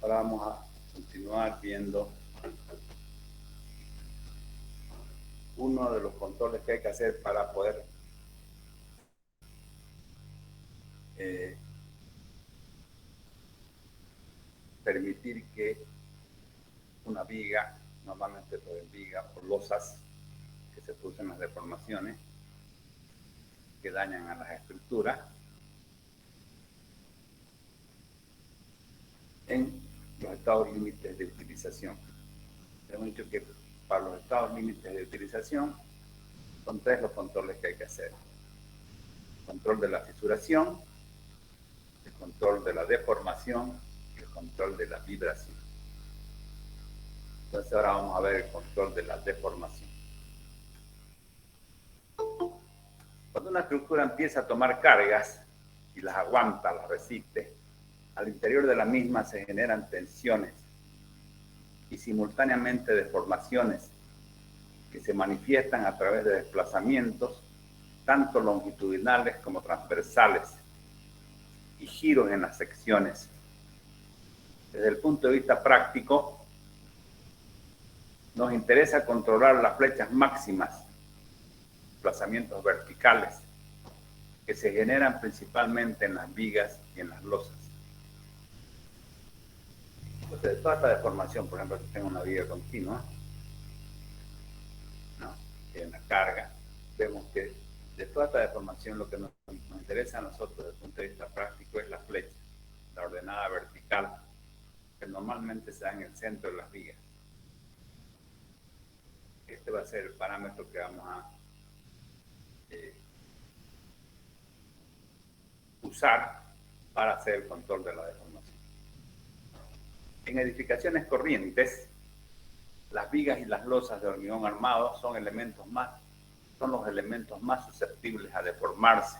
Ahora vamos a continuar viendo uno de los controles que hay que hacer para poder permitir que una viga, normalmente pues viga o losas que se producen las deformaciones que dañan a las estructuras en los estados límites de utilización. Hemos dicho que para los estados límites de utilización son tres los controles que hay que hacer: el control de la fisuración, el control de la deformación y el control de la vibración. Entonces ahora vamos a ver el control de la deformación. Cuando una estructura empieza a tomar cargas y las aguanta, las resiste, al interior de la misma se generan tensiones y simultáneamente deformaciones que se manifiestan a través de desplazamientos tanto longitudinales como transversales y giros en las secciones. Desde el punto de vista práctico, nos interesa controlar las flechas máximas, desplazamientos verticales, que se generan principalmente en las vigas y en las losas. Entonces, toda esta deformación, por ejemplo, si tengo una viga continua, ¿no?, y en la carga, vemos que de toda esta deformación lo que nos interesa a nosotros desde el punto de vista práctico es la flecha, la ordenada vertical, que normalmente se da en el centro de las vigas. Este va a ser el parámetro que vamos a usar para hacer el control de la deformación. En edificaciones corrientes, las vigas y las losas de hormigón armado son los elementos más susceptibles a deformarse.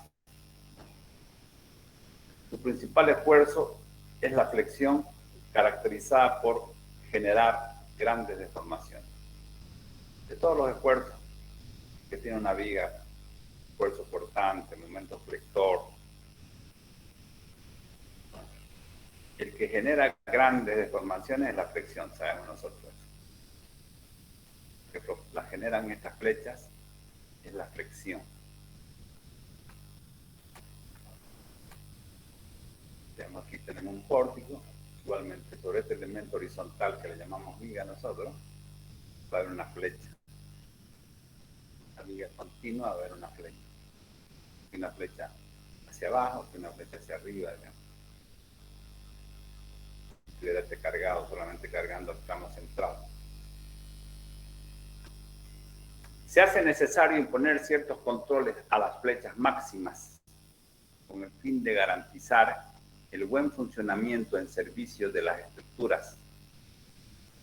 Su principal esfuerzo es la flexión, caracterizada por generar grandes deformaciones. De todos los esfuerzos que tiene una viga, esfuerzo portante, momento flector, el que genera grandes deformaciones es la flexión, sabemos nosotros. Que la generan estas flechas es la flexión. Aquí tenemos un pórtico, igualmente sobre este elemento horizontal que le llamamos viga nosotros, va a haber una flecha. La viga continua va a haber una flecha. Y una flecha hacia abajo, y una flecha hacia arriba, digamos. Si estuviera este cargado, solamente cargando el tramo central. Se hace necesario imponer ciertos controles a las flechas máximas con el fin de garantizar el buen funcionamiento en servicio de las estructuras.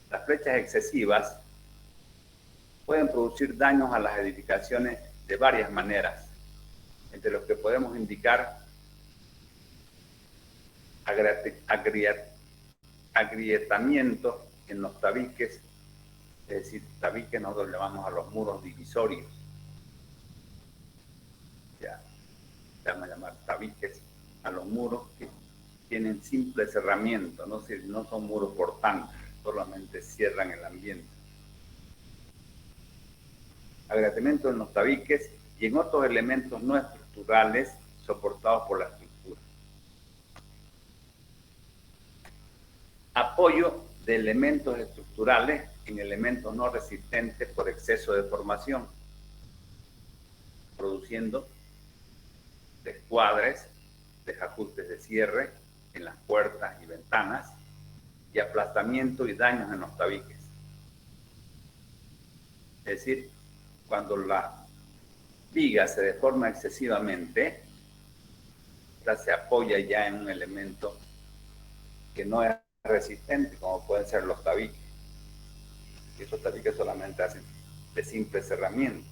Las flechas excesivas pueden producir daños a las edificaciones de varias maneras, entre los que podemos indicar agrietamientos en los tabiques, es decir, tabiques nosotros llamamos a los muros divisorios. Ya, se llama llamar tabiques a los muros que tienen simple cerramiento, no son muros portantes, solamente cierran el ambiente. Agrietamiento en los tabiques y en otros elementos no estructurales soportados por la estructura. Apoyo de elementos estructurales en elementos no resistentes por exceso de deformación, produciendo descuadres, desajustes de cierre en las puertas y ventanas y aplastamiento y daños en los tabiques. Es decir, cuando la viga se deforma excesivamente, esta se apoya ya en un elemento que no es resistente, como pueden ser los tabiques. Y esos tabiques solamente hacen de simple cerramiento.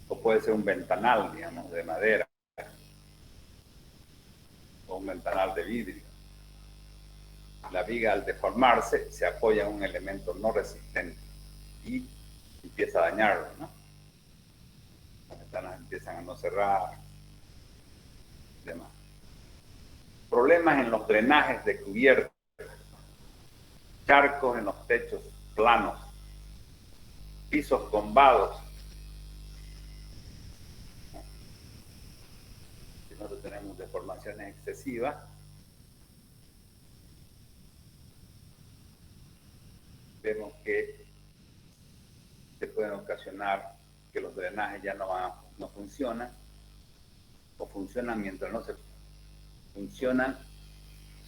O puede ser un ventanal, digamos, de madera, o un ventanal de vidrio. La viga, al deformarse, se apoya en un elemento no resistente y empieza a dañarlo, ¿no? Las ventanas empiezan a no cerrar, y demás. Problemas en los drenajes de cubierta. charcos en los techos planos, pisos combados. Si nosotros tenemos deformaciones excesivas, vemos que se pueden ocasionar que los drenajes ya no funcionan, o funcionan mientras no se funcionan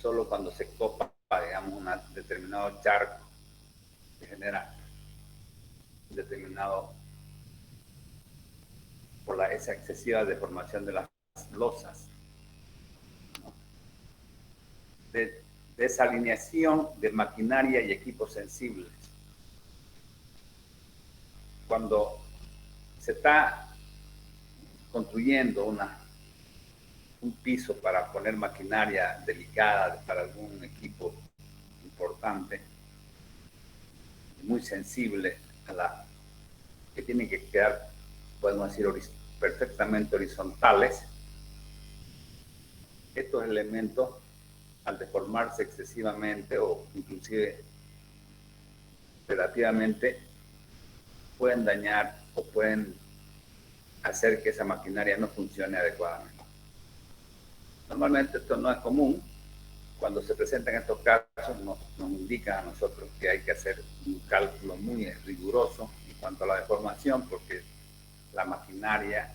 solo cuando se copa, digamos, un determinado charco que genera un determinado, por esa excesiva deformación de las losas, ¿no? De desalineación de maquinaria y equipos sensibles. Cuando se está construyendo un piso para poner maquinaria delicada para algún equipo importante, muy sensible que tienen que quedar, podemos decir, perfectamente horizontales, estos elementos, al deformarse excesivamente o inclusive relativamente, pueden dañar o pueden hacer que esa maquinaria no funcione adecuadamente. Normalmente esto no es común. Cuando se presentan estos casos nos indican a nosotros que hay que hacer un cálculo muy riguroso en cuanto a la deformación, porque la maquinaria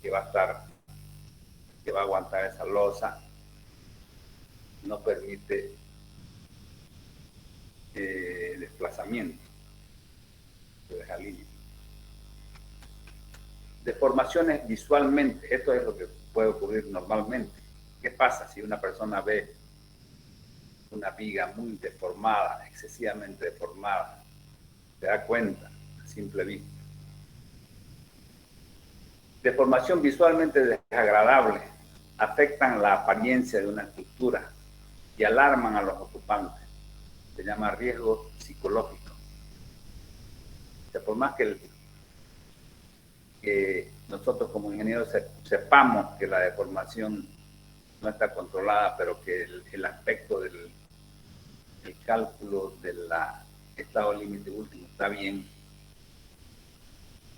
que va a aguantar esa losa no permite desplazamiento, se deja libre. Deformaciones visualmente, esto es lo que puede ocurrir normalmente. ¿Qué pasa si una persona ve una viga muy deformada, excesivamente deformada? Se da cuenta a simple vista. Deformación visualmente desagradable, afectan la apariencia de una estructura y alarman a los ocupantes. Se llama riesgo psicológico. O sea, por más que nosotros como ingenieros sepamos que la deformación no está controlada, pero que el aspecto del cálculo del estado límite último está bien,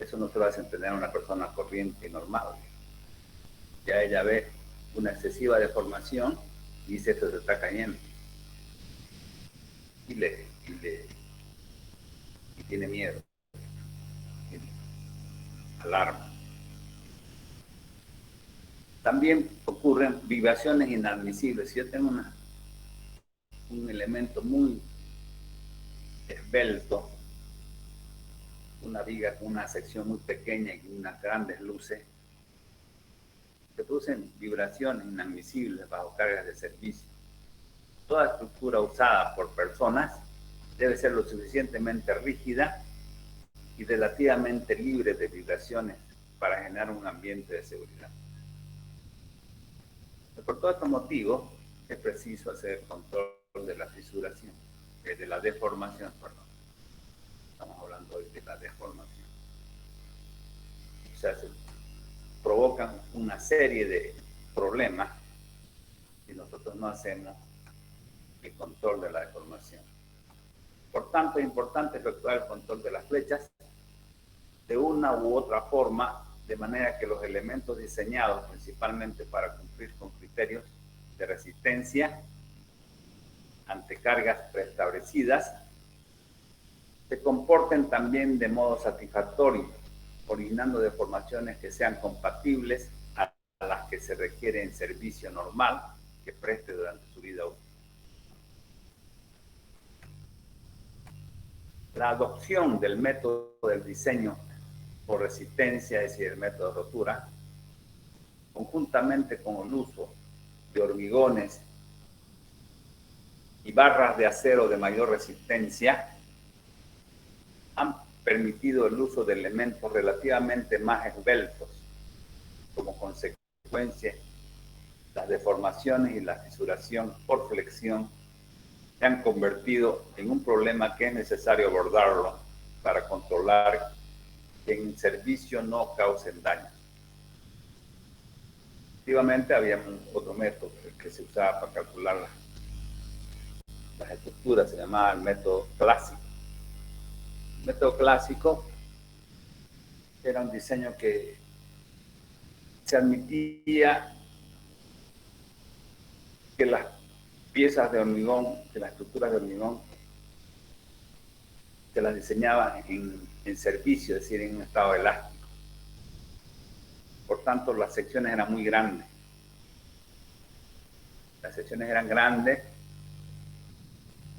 eso no se lo hace entender a una persona corriente y normal. Ya ella ve una excesiva deformación y dice, esto se está cayendo. Y tiene miedo, alarma. También ocurren vibraciones inadmisibles. Si yo tengo un elemento muy esbelto, una viga con una sección muy pequeña y unas grandes luces, se producen vibraciones inadmisibles bajo cargas de servicio. Toda estructura usada por personas debe ser lo suficientemente rígida y relativamente libre de vibraciones para generar un ambiente de seguridad. Por todos estos motivos, es preciso hacer control de la fisuración, de la deformación, perdón. Estamos hablando hoy de la deformación. O sea, se provocan una serie de problemas si nosotros no hacemos el control de la deformación. Por tanto, es importante efectuar el control de las flechas de una u otra forma, de manera que los elementos diseñados principalmente para cumplir con criterios de resistencia ante cargas preestablecidas se comporten también de modo satisfactorio, originando deformaciones que sean compatibles a las que se requiere en servicio normal que preste durante su vida útil. La adopción del método del diseño por resistencia, es decir, el método de rotura, conjuntamente con el uso de hormigones y barras de acero de mayor resistencia, han permitido el uso de elementos relativamente más esbeltos. Como consecuencia, las deformaciones y la fisuración por flexión se han convertido en un problema que es necesario abordarlo para controlar que en servicio no causen daño. Efectivamente, había otro método que se usaba para calcular las estructuras, se llamaba el método clásico. El método clásico era un diseño que se admitía que las piezas de hormigón, que las estructuras de hormigón, se las diseñaba en servicio, es decir, en un estado elástico. Por tanto, las secciones eran muy grandes. Las secciones eran grandes,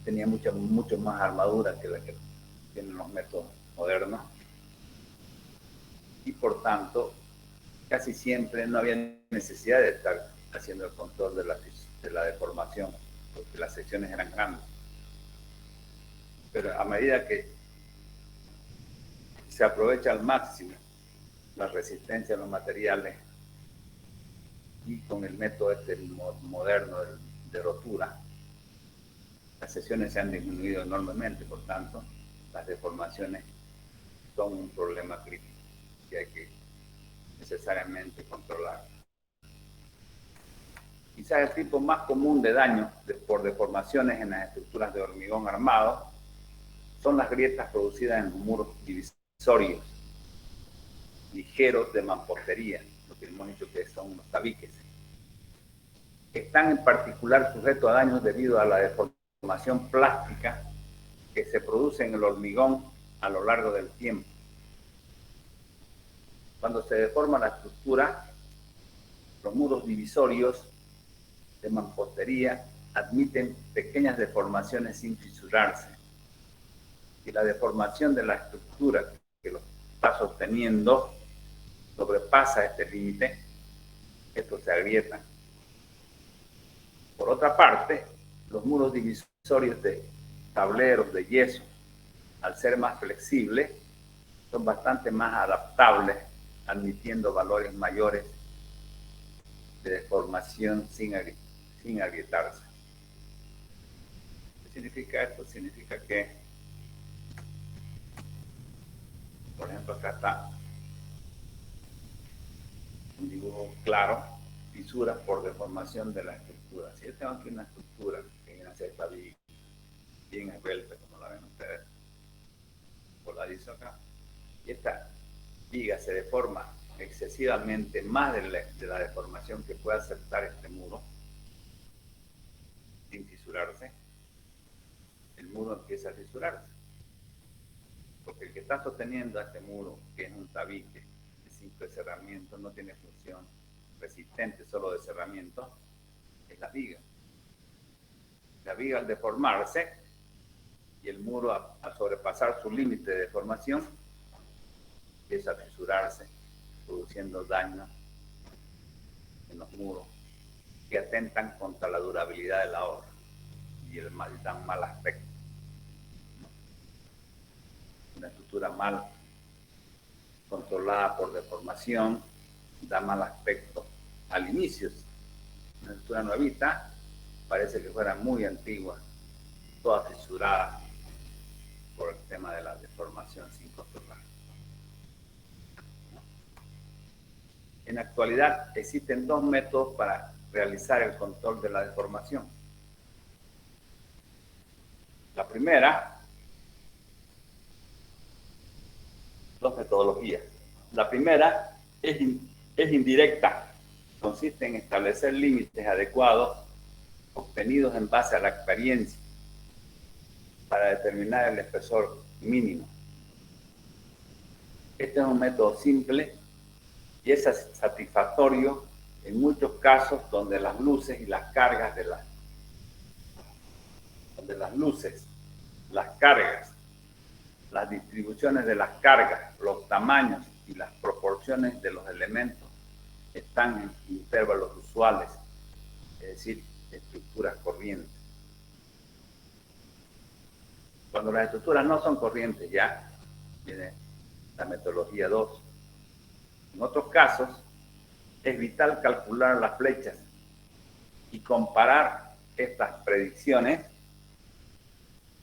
tenían mucho más armadura que la que tienen los métodos modernos. Y por tanto, casi siempre no había necesidad de estar haciendo el control de la deformación, porque las secciones eran grandes. Pero a medida que se aprovecha al máximo la resistencia a los materiales y con el método moderno de rotura, las secciones se han disminuido enormemente, por tanto, las deformaciones son un problema crítico que hay que necesariamente controlar. Quizás el tipo más común de daño por deformaciones en las estructuras de hormigón armado son las grietas producidas en los muros divisorios ligeros de mampostería, lo que hemos dicho que son los tabiques. Están en particular sujetos a daños debido a la deformación plástica que se produce en el hormigón a lo largo del tiempo. Cuando se deforma la estructura, los muros divisorios de mampostería admiten pequeñas deformaciones sin fisurarse. Y la deformación de la estructura que lo está sosteniendo sobrepasa este límite, estos se agrietan. Por otra parte, los muros divisorios de tableros de yeso, al ser más flexibles, son bastante más adaptables, admitiendo valores mayores de deformación sin agrietarse. ¿Qué significa esto? Significa que, por ejemplo, acá está un dibujo claro, fisuras por deformación de la estructura. Si yo tengo aquí una estructura que viene a ser bien esbelta, como la ven ustedes, polarizo acá, y esta viga se deforma excesivamente más de la deformación que puede aceptar este muro, sin fisurarse, el muro empieza a fisurarse. Porque el que está sosteniendo a este muro, que es un tabique de simple cerramiento, no tiene función resistente solo de cerramiento, es la viga. La viga al deformarse y el muro a sobrepasar su límite de deformación, empieza a fisurarse, produciendo daño en los muros que atentan contra la durabilidad de la obra y dan mal aspecto. Una estructura mal controlada por deformación da mal aspecto al inicio. Una estructura nuevita parece que fuera muy antigua, toda fisurada por el tema de la deformación sin controlar. En la actualidad existen dos métodos para realizar el control de la deformación. La primera, dos metodologías. La primera es indirecta, consiste en establecer límites adecuados obtenidos en base a la experiencia para determinar el espesor mínimo. Este es un método simple y es satisfactorio en muchos casos donde las luces y las cargas las distribuciones de las cargas, los tamaños y las proporciones de los elementos están en intervalos usuales, es decir, estructuras corrientes. Cuando las estructuras no son corrientes, ya viene la metodología 2. En otros casos, es vital calcular las flechas y comparar estas predicciones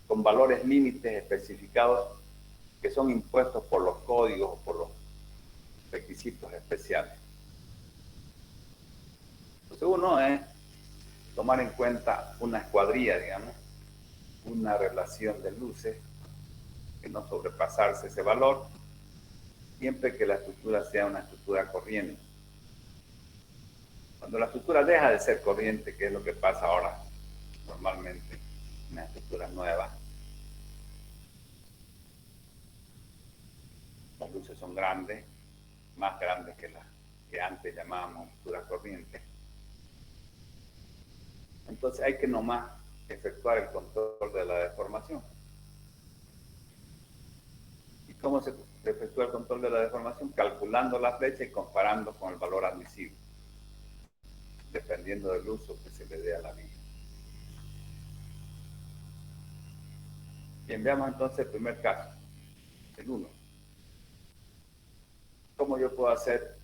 con valores límites especificados que son impuestos por los códigos o por los requisitos especiales. Entonces uno es tomar en cuenta una escuadrilla, digamos, una relación de luces, que no sobrepasarse ese valor, siempre que la estructura sea una estructura corriente. Cuando la estructura deja de ser corriente, que es lo que pasa ahora normalmente en las estructuras nuevas, las luces son grandes, más grandes que las que antes llamábamos estructuras corrientes. Entonces hay que nomás efectuar el control de la deformación. ¿Y cómo se efectúa el control de la deformación? Calculando la flecha y comparando con el valor admisible, dependiendo del uso que se le dé a la viga. Bien, veamos entonces el primer caso, el 1. ¿Cómo yo puedo hacer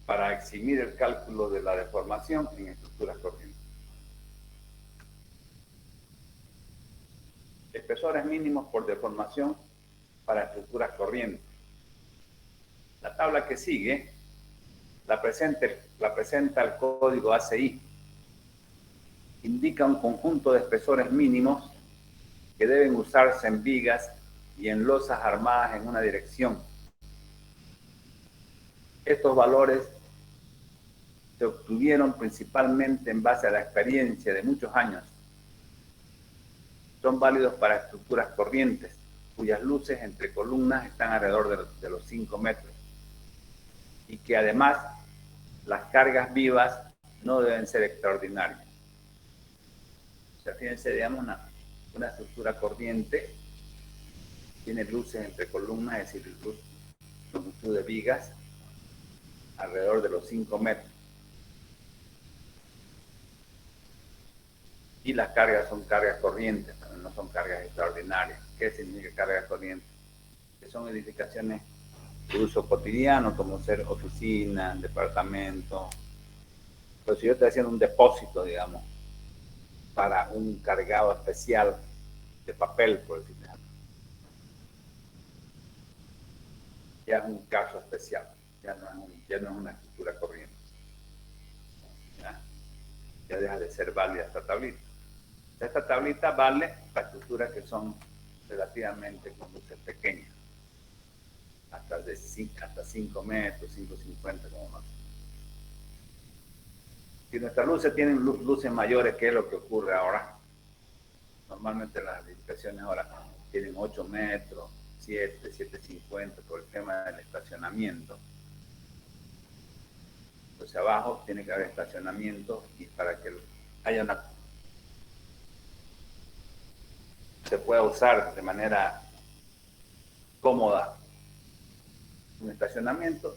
para eximir el cálculo de la deformación en estructuras corrientes? Espesores mínimos por deformación para estructuras corrientes. La tabla que sigue la presenta el código ACI. Indica un conjunto de espesores mínimos que deben usarse en vigas y en losas armadas en una dirección. Estos valores se obtuvieron principalmente en base a la experiencia de muchos años. Son válidos para estructuras corrientes, cuyas luces entre columnas están alrededor de los 5 metros. Y que además las cargas vivas no deben ser extraordinarias. O sea, fíjense, digamos, una estructura corriente tiene luces entre columnas, es decir, longitud de vigas alrededor de los 5 metros. Y las cargas son cargas corrientes, no son cargas extraordinarias. ¿Qué significa cargas corrientes? Que son edificaciones de uso cotidiano, como ser oficina, departamento. Pero si yo estoy haciendo un depósito, digamos, para un cargado especial de papel, por decirlo así, ya es un caso especial, ya no es una estructura corriente. Ya deja de ser válida esta tablita. Esta tablita vale para estructuras que son relativamente con luces pequeñas, hasta 5 metros, 5,50 como más. Si nuestras luces tienen luces mayores, ¿qué es lo que ocurre ahora? Normalmente las edificaciones ahora tienen 8 metros, 7,50 por el tema del estacionamiento. Entonces abajo tiene que haber estacionamiento y para que haya se pueda usar de manera cómoda un estacionamiento,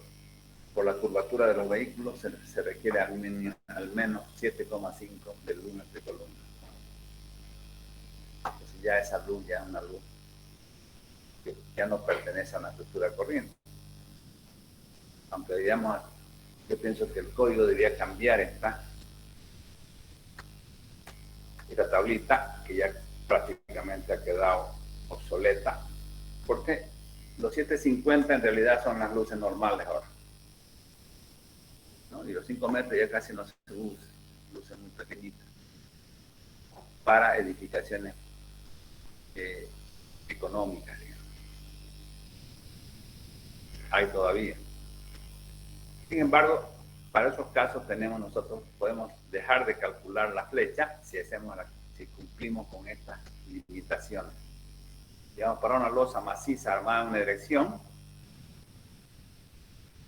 por la curvatura de los vehículos se requiere al menos 7,5 de luz entre columnas. Entonces ya esa luz ya es una luz que ya no pertenece a una estructura corriente. Aunque digamos, yo pienso que el código debería cambiar esta tablita que ya prácticamente ha quedado obsoleta, porque los 7,50 en realidad son las luces normales ahora, ¿no? Y los 5 metros ya casi no se usan, luces muy pequeñitas para edificaciones económicas, digamos. Hay todavía. Sin embargo, para esos casos nosotros podemos dejar de calcular la flecha si cumplimos con estas limitaciones. Digamos, para una losa maciza armada en una dirección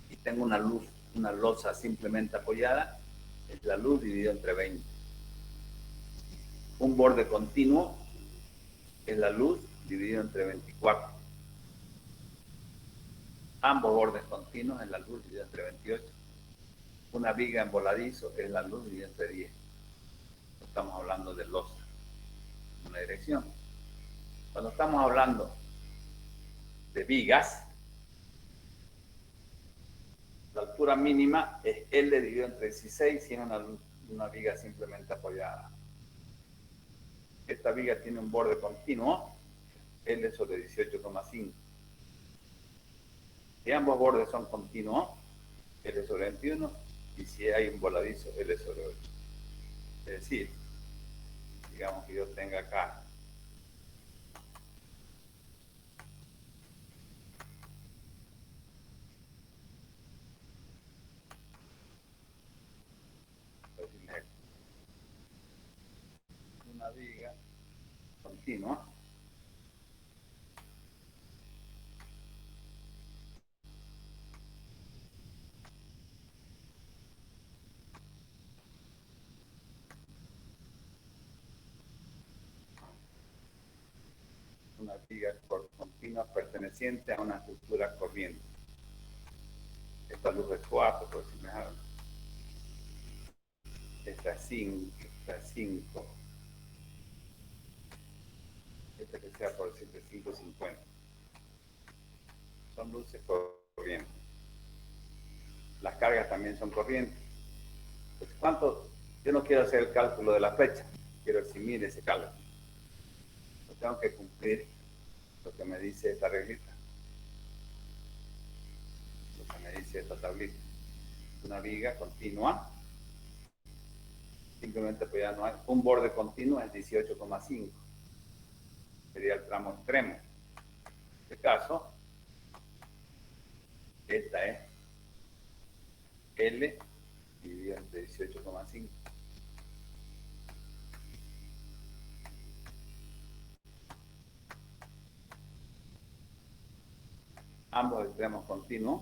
y tengo una losa simplemente apoyada, es la luz dividida entre 20. Un borde continuo es la luz dividido entre 24. Ambos bordes continuos es la luz dividida entre 28. Una viga en voladizo es la luz dividida entre 10. Estamos hablando de losa, una dirección. Cuando estamos hablando de vigas, la altura mínima es L dividido entre 16 y es una viga simplemente apoyada. Esta viga tiene un borde continuo, L sobre 18,5. Si ambos bordes son continuos, L sobre 21, y si hay un voladizo, L sobre 8. Es decir, digamos que yo tenga acá viga continua. Una viga continua perteneciente a una estructura corriente. Esta luz es 4, por si me hablan. Esta es 5, esta es 5. Esta que sea por decirte 550. Son luces corrientes. Las cargas también son corrientes. Pues, ¿cuánto? Yo no quiero hacer el cálculo de la flecha, quiero eximir ese cálculo. Yo tengo que cumplir lo que me dice esta reglita, lo que me dice esta tablita. Una viga continua, simplemente pues ya no hay, un borde continuo es 18,5, sería el tramo extremo. En este caso, esta es L dividido entre 18,5. Ambos extremos continuos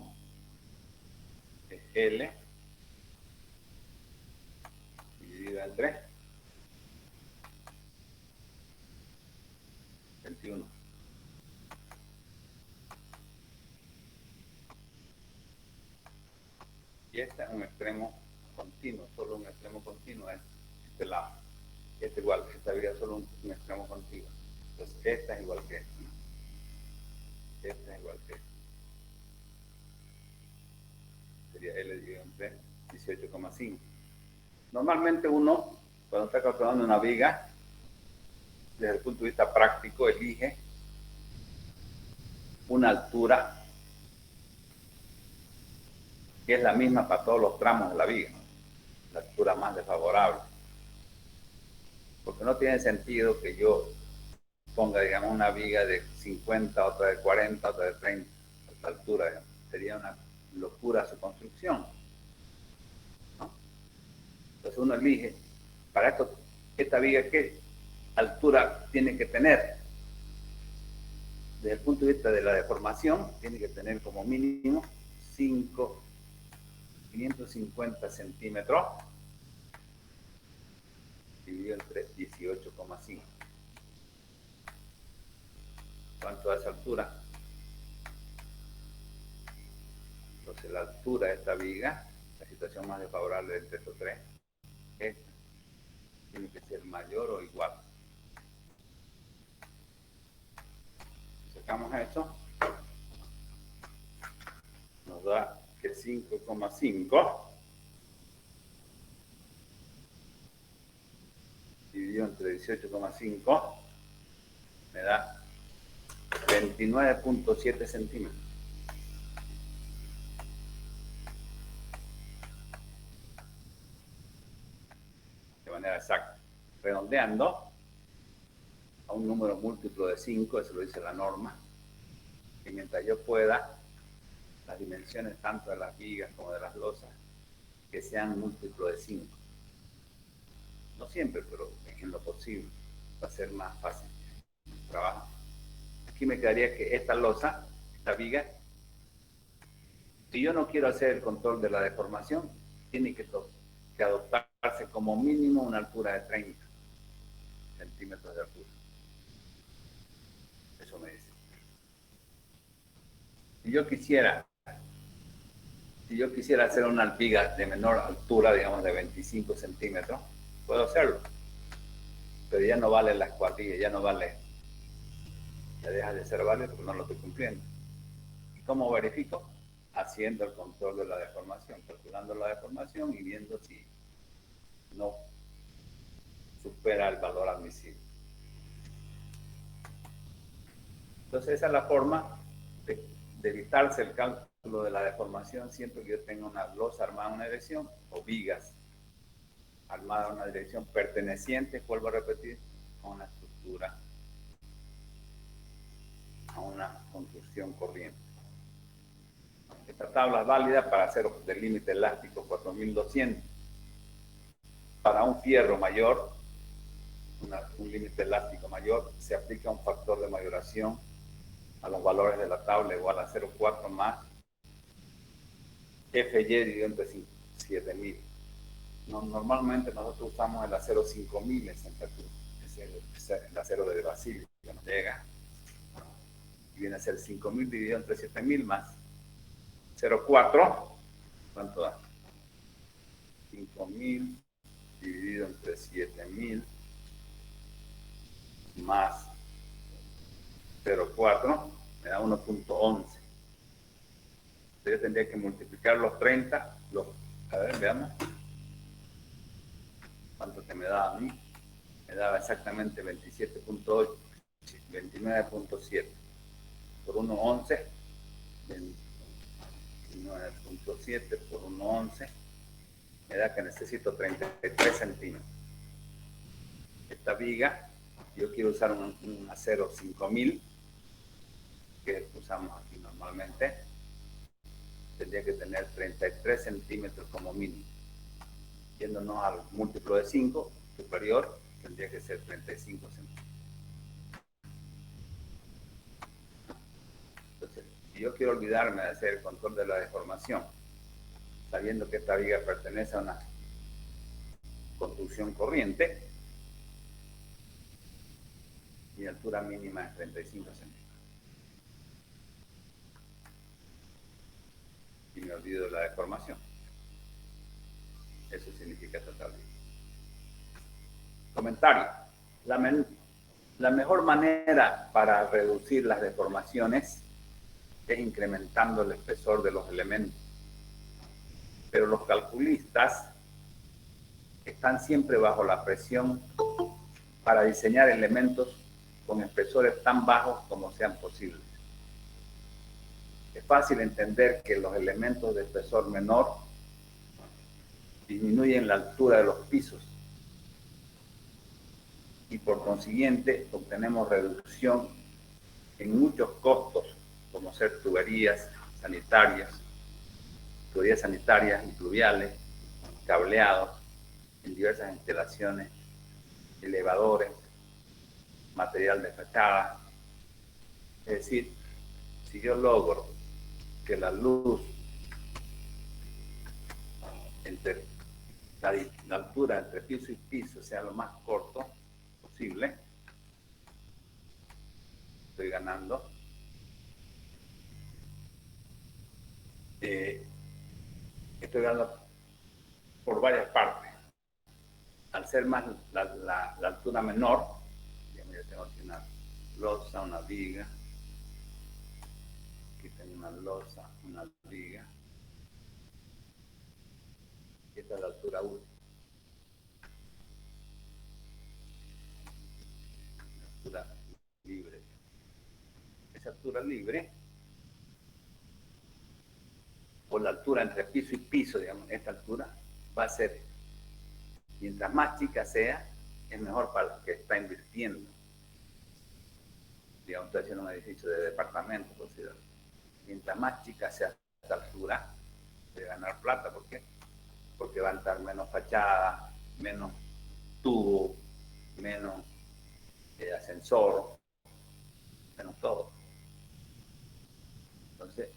es L dividido entre 21. Y este es un extremo continuo, solo un extremo continuo es este lado. Este igual, esta viga es solo un extremo continuo. Entonces esta es igual que esta. Esta es igual que esta. Sería L dividido entre 18,5. Normalmente uno, cuando está calculando una viga, desde el punto de vista práctico, elige una altura que es la misma para todos los tramos de la viga, la altura más desfavorable. Porque no tiene sentido que yo ponga, digamos, una viga de 50, otra de 40, otra de 30, a esta altura, digamos. Sería una locura su construcción, ¿no? Entonces uno elige, para esto, esta viga, ¿qué altura tiene que tener? Desde el punto de vista de la deformación, tiene que tener como mínimo 550 centímetros dividido entre 18,5. ¿Cuánto es esa altura? Entonces la altura de esta viga, la situación más desfavorable entre estos tres, esta tiene que ser mayor o igual. Sacamos esto, nos da que 5,5 dividido entre 18,5 me da 29,7 centímetros. De manera exacta. Redondeando a un número múltiplo de 5, eso lo dice la norma, que mientras yo pueda, las dimensiones tanto de las vigas como de las losas, que sean múltiplo de 5. No siempre, pero en lo posible, va a ser más fácil el trabajo. Aquí me quedaría que esta losa, esta viga, si yo no quiero hacer el control de la deformación, tiene que adoptarse como mínimo una altura de 30 centímetros de altura. Eso me dice. Si yo quisiera hacer una viga de menor altura, digamos de 25 centímetros, puedo hacerlo. Pero ya no vale la escuadrilla, ya no vale. Ya deja de ser válido porque no lo estoy cumpliendo. ¿Y cómo verifico? Haciendo el control de la deformación, calculando la deformación y viendo si no supera el valor admisible. Entonces esa es la forma de evitarse el cálculo de la deformación siempre que yo tenga una losa armada en una dirección o vigas armadas en una dirección perteneciente, vuelvo a repetir, a una estructura, a una construcción corriente. Esta tabla es válida para hacer del límite elástico 4200. Para un fierro mayor, un límite elástico mayor, se aplica un factor de mayoración a los valores de la tabla igual a 0,4 más FY dividido entre 7000. Normalmente nosotros usamos el acero 5000 en Santa Cruz, es el acero de Brasil que nos llega, y viene a ser 5000 dividido entre 7000 más 0,4, ¿cuánto da? 5000 dividido entre 7000 más 0,4 me da 1,11. Yo tendría que multiplicar los 30, a ver, veamos cuánto que me daba a mí. Me daba exactamente 27,8, 29,7 por 1,11, 29,7 por 1,11, me da que necesito 33 centímetros. Esta viga, yo quiero usar un acero 5000, que usamos aquí normalmente, tendría que tener 33 centímetros como mínimo. Yéndonos al múltiplo de 5 superior, tendría que ser 35 centímetros. Entonces, si yo quiero olvidarme de hacer el control de la deformación, sabiendo que esta viga pertenece a una construcción corriente, mi altura mínima es 35 centímetros. Y me olvido de la deformación. Eso significa esta tabla. Comentario. La mejor manera para reducir las deformaciones es incrementando el espesor de los elementos. Pero los calculistas están siempre bajo la presión para diseñar elementos con espesores tan bajos como sean posibles. Es fácil entender que los elementos de espesor menor disminuyen la altura de los pisos y por consiguiente obtenemos reducción en muchos costos, como ser tuberías sanitarias y pluviales, cableados en diversas instalaciones, elevadores, material de fachada. Es decir, si yo logro que la luz entre la altura entre piso y piso sea lo más corto posible, estoy ganando. Estoy ganando por varias partes. Al ser más la altura menor, yo tengo aquí una losa, una viga, aquí tengo una losa, una viga, y esta es la altura 1. Altura libre. Esa altura libre, por la altura entre piso y piso, digamos, esta altura va a ser, mientras más chica sea, es mejor para el que está invirtiendo. Digamos, estoy haciendo un edificio de departamento, por decirlo. Mientras más chica sea esta altura, de ganar plata. ¿Por qué? Porque van a estar menos fachada, menos tubo, menos ascensor, menos todo. Entonces,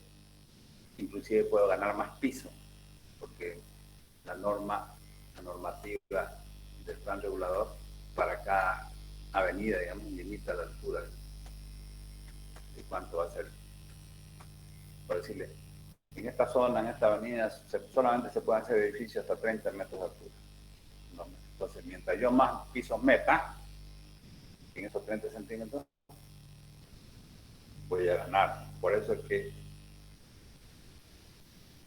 inclusive puedo ganar más piso, porque la normativa del plan regulador para cada avenida, digamos, limita la altura de cuánto va a ser. Por decirle, en esta zona, en esta avenida, solamente se pueden hacer edificios hasta 30 metros de altura. Entonces, mientras yo más pisos meta en esos 30 centímetros, voy a ganar. Por eso es que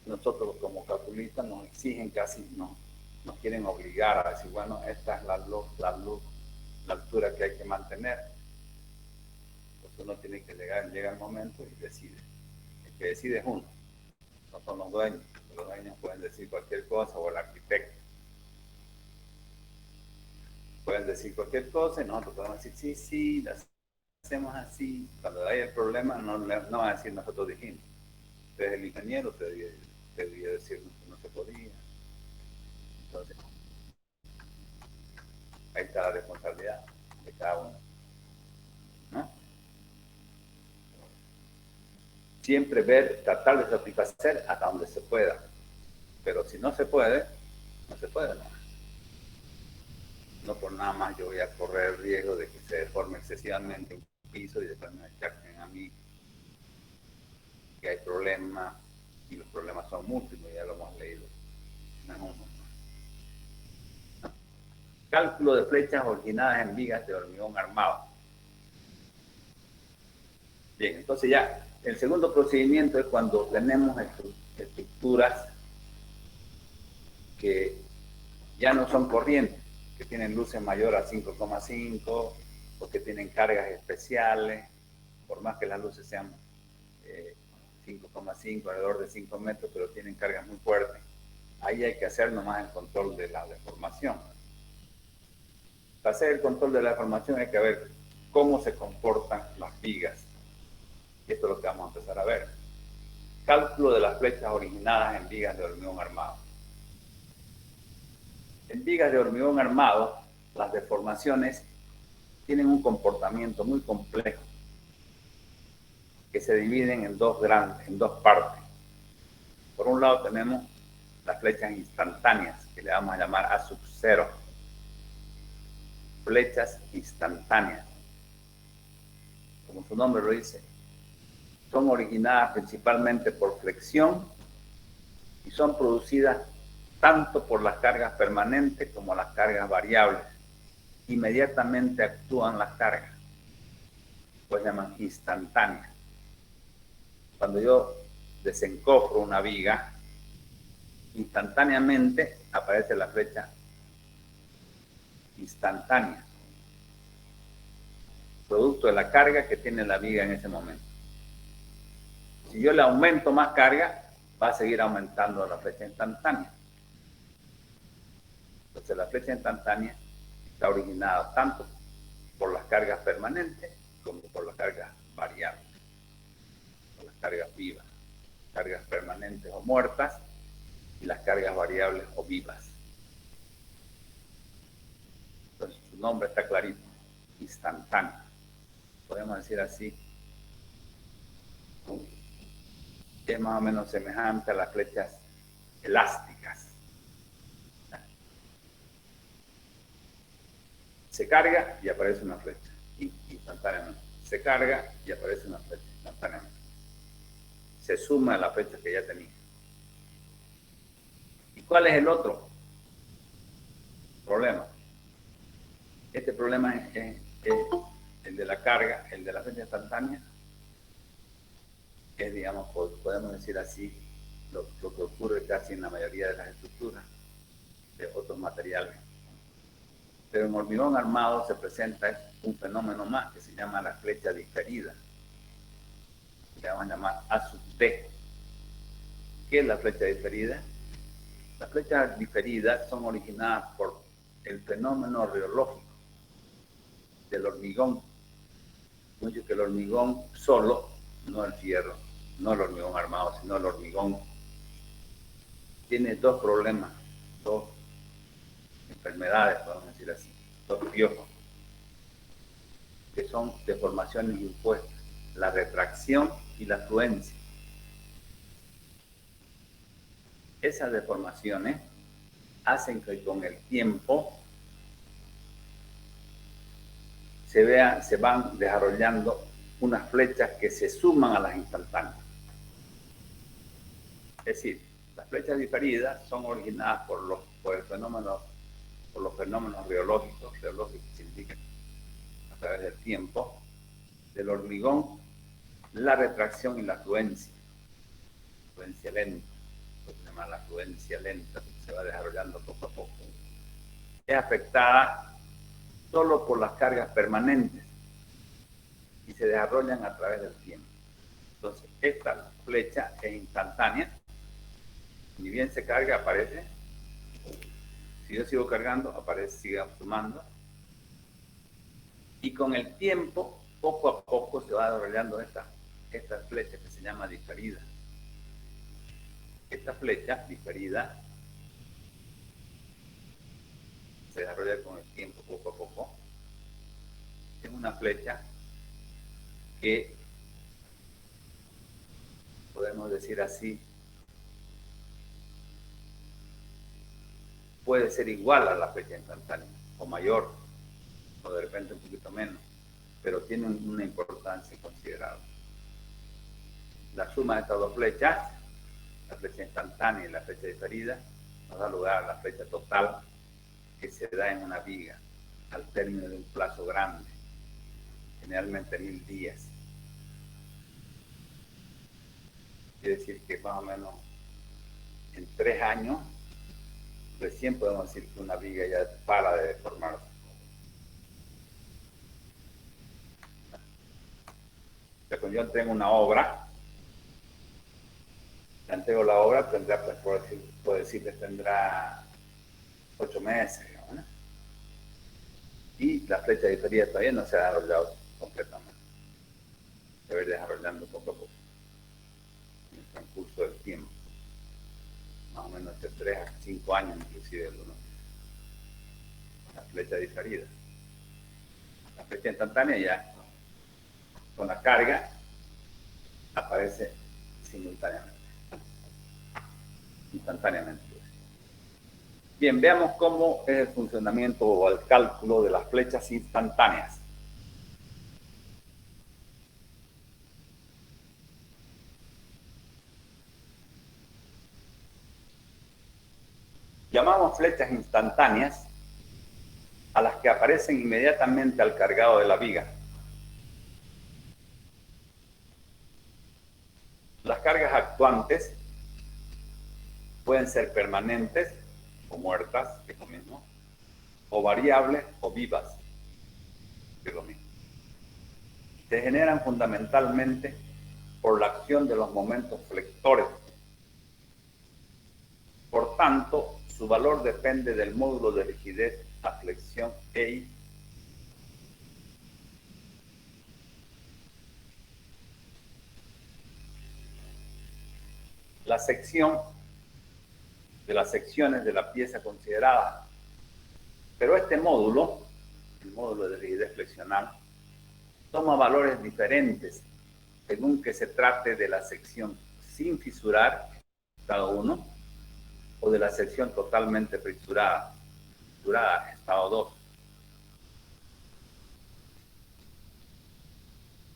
nosotros como calculistas nos exigen casi, nos quieren obligar a decir, bueno, esta es la altura que hay que mantener. Entonces uno tiene que llega el momento y decide. El que decide es uno, no son los dueños. Los dueños pueden decir cualquier cosa, o el arquitecto. Pueden decir cualquier cosa y nosotros podemos decir, sí, las hacemos así. Cuando hay el problema, no van a decir nosotros dijimos. Usted es el ingeniero, usted debía decir que no se podía. Entonces, ahí está la responsabilidad. de cada uno, ¿no? Siempre tratar de satisfacer hasta donde se pueda. Pero si no se puede, no se puede, ¿no? No por nada más yo voy a correr el riesgo de que se deforme excesivamente un piso y después me achaquen a mí que hay problemas, y los problemas son múltiples, ya lo hemos leído. No es uno. Cálculo de flechas originadas en vigas de hormigón armado. Bien, entonces ya el segundo procedimiento es cuando tenemos estructuras que ya no son corrientes, que tienen luces mayor a 5,5 o que tienen cargas especiales, por más que las luces sean 5,5, alrededor de 5 metros, pero tienen cargas muy fuertes. Ahí hay que hacer nomás el control de la deformación. Para hacer el control de la deformación hay que ver cómo se comportan las vigas. Y esto es lo que vamos a empezar a ver. Cálculo de las flechas originadas en vigas de hormigón armado. En vigas de hormigón armado, las deformaciones tienen un comportamiento muy complejo que se dividen en dos partes. Por un lado tenemos las flechas instantáneas, que le vamos a llamar A sub 0. Flechas instantáneas. Como su nombre lo dice, son originadas principalmente por flexión y son producidas tanto por las cargas permanentes como las cargas variables. Inmediatamente actúan las cargas, pues se llaman instantáneas. Cuando yo desencofro una viga, instantáneamente aparece la flecha instantánea, producto de la carga que tiene la viga en ese momento. Si yo le aumento más carga, va a seguir aumentando la flecha instantánea. Entonces la flecha instantánea está originada tanto por las cargas permanentes como por las cargas variables, por las cargas vivas, cargas permanentes o muertas y las cargas variables o vivas. Entonces su nombre está clarito, instantáneo. Podemos decir así, es más o menos semejante a las flechas elásticas. Se carga y aparece una flecha instantáneamente. Se carga y aparece una flecha instantáneamente. Se suma a la flecha que ya tenía. ¿Y cuál es el otro problema? Este problema es el de la carga, el de la flecha instantánea. Es, digamos, podemos decir así, lo que ocurre casi en la mayoría de las estructuras de otros materiales. Pero en hormigón armado se presenta un fenómeno más que se llama la flecha diferida. Le vamos a llamar A sub D. ¿Qué es la flecha diferida? Las flechas diferidas son originadas por el fenómeno reológico del hormigón. Mucho que el hormigón solo, no el fierro, no el hormigón armado, sino el hormigón, tiene dos problemas, dos enfermedades, podemos decir así, dos piojos, que son deformaciones impuestas, la retracción y la fluencia. Esas deformaciones hacen que con el tiempo se van desarrollando unas flechas que se suman a las instantáneas. Es decir, las flechas diferidas son originadas por los fenómenos reológicos significa a través del tiempo, del hormigón, la retracción y la fluencia lenta, lo que se llama la fluencia lenta, que se va desarrollando poco a poco. Es afectada solo por las cargas permanentes y se desarrollan a través del tiempo. Entonces, esta flecha es instantánea, ni bien se carga, aparece. Si yo sigo cargando, aparece, sigue sumando. Y con el tiempo, poco a poco, se va desarrollando esta flecha que se llama diferida. Esta flecha diferida se desarrolla con el tiempo, poco a poco. una flecha que, podemos decir así, puede ser igual a la flecha instantánea, o mayor, o de repente un poquito menos, pero tiene una importancia considerable. La suma de estas dos flechas, la flecha instantánea y la flecha diferida, nos da lugar a la flecha total que se da en una viga al término de un plazo grande, generalmente 1000 días. Quiere decir que más o menos en 3 años recién podemos decir que una viga ya para de deformarse. Cuando yo entrego una obra, le entrego la obra, tendrá, pues, puedo decir que tendrá 8 meses, ¿no? Y la flecha diferida todavía no se ha desarrollado completamente. Se va a ir desarrollando poco a poco en el transcurso del tiempo. Más o menos de 3 a 5 años inclusive, ¿no? La flecha diferida. La flecha instantánea ya con la carga aparece simultáneamente, instantáneamente. Bien, veamos cómo es el funcionamiento o el cálculo de las flechas instantáneas. Llamamos flechas instantáneas a las que aparecen inmediatamente al cargado de la viga. Las cargas actuantes pueden ser permanentes o muertas, que es lo mismo, o variables o vivas, que es lo mismo. Se generan fundamentalmente por la acción de los momentos flectores. Por tanto, su valor depende del módulo de rigidez a flexión EI. La sección de las secciones de la pieza considerada. Pero este módulo, el módulo de rigidez flexional, toma valores diferentes según que se trate de la sección sin fisurar, estado 1, o de la sección totalmente fisurada, estado 2.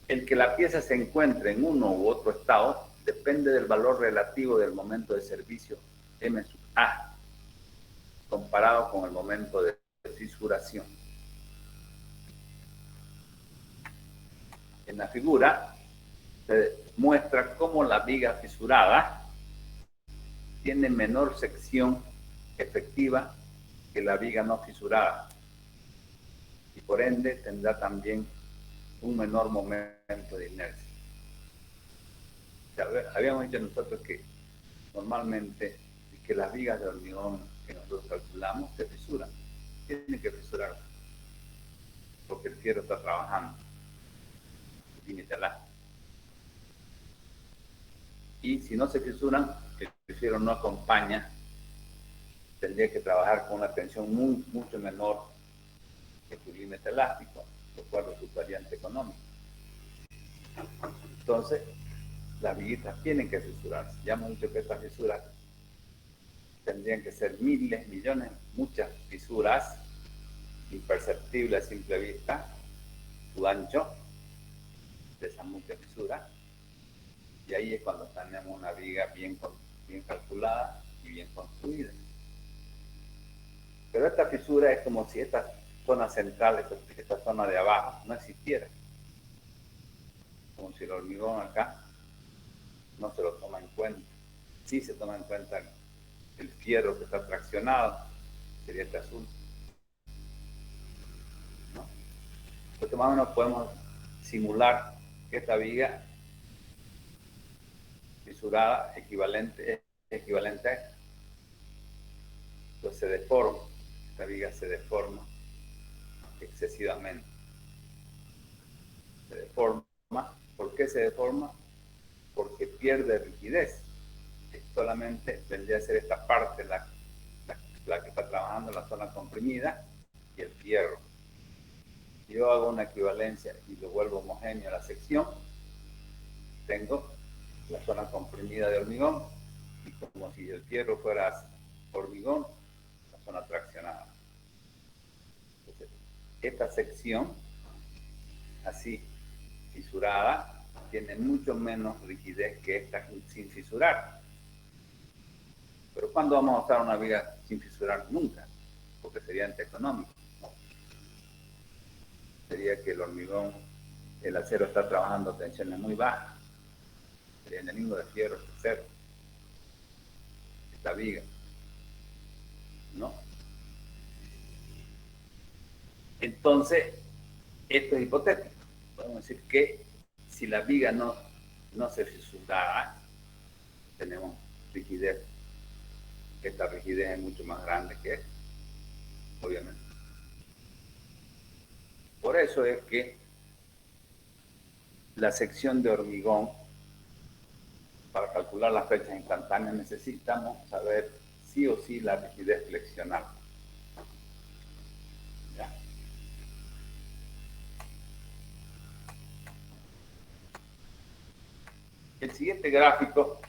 El que la pieza se encuentre en uno u otro estado depende del valor relativo del momento de servicio M sub A, comparado con el momento de fisuración. En la figura se muestra cómo la viga fisurada tiene menor sección efectiva que la viga no fisurada y por ende tendrá también un menor momento de inercia. Habíamos dicho nosotros que normalmente que las vigas de hormigón que nosotros calculamos se fisuran. Tienen que fisurarse porque el fierro está trabajando. Límite elástico. Y si no se fisuran, el fierro no acompaña, tendría que trabajar con una tensión mucho menor que tu límite elástico, lo cual resultaría antieconómico. Entonces, las viguitas tienen que fisurarse. Ya hemos dicho que estas fisuras tendrían que ser miles, millones, muchas fisuras imperceptibles a simple vista, su ancho de esas muchas fisuras, y ahí es cuando tenemos una viga bien calculada y bien construida. Pero esta fisura es como si esta zona central, esta zona de abajo, no existiera. Como si el hormigón acá no se lo toma en cuenta. Sí se toma en cuenta el fierro que está traccionado, sería este azul, ¿no? Entonces más o menos podemos simular que esta viga fisurada es equivalente a esta. Entonces se deforma, esta viga se deforma excesivamente. Se deforma. ¿Por qué se deforma? Porque pierde rigidez. Solamente tendría que ser esta parte la que está trabajando en la zona comprimida y el fierro. Si yo hago una equivalencia y lo vuelvo homogéneo a la sección, tengo la zona comprimida de hormigón y como si el fierro fuera hormigón, la zona traccionada. Entonces, esta sección, así fisurada, tiene mucho menos rigidez que esta sin fisurar. Pero ¿cuándo vamos a usar una viga sin fisurar? Nunca, porque sería antieconómico. Sería que el hormigón, el acero está trabajando a tensiones muy bajas. El enemigo de fierro es el acero, esta viga, ¿no? Entonces, esto es hipotético. Podemos decir que si la viga no se fisurara, tenemos rigidez. Esta rigidez es mucho más grande que esta, obviamente. Por eso es que la sección de hormigón, para calcular las fechas instantáneas, necesitamos saber sí o sí la rigidez flexional. ¿Ya? El siguiente gráfico,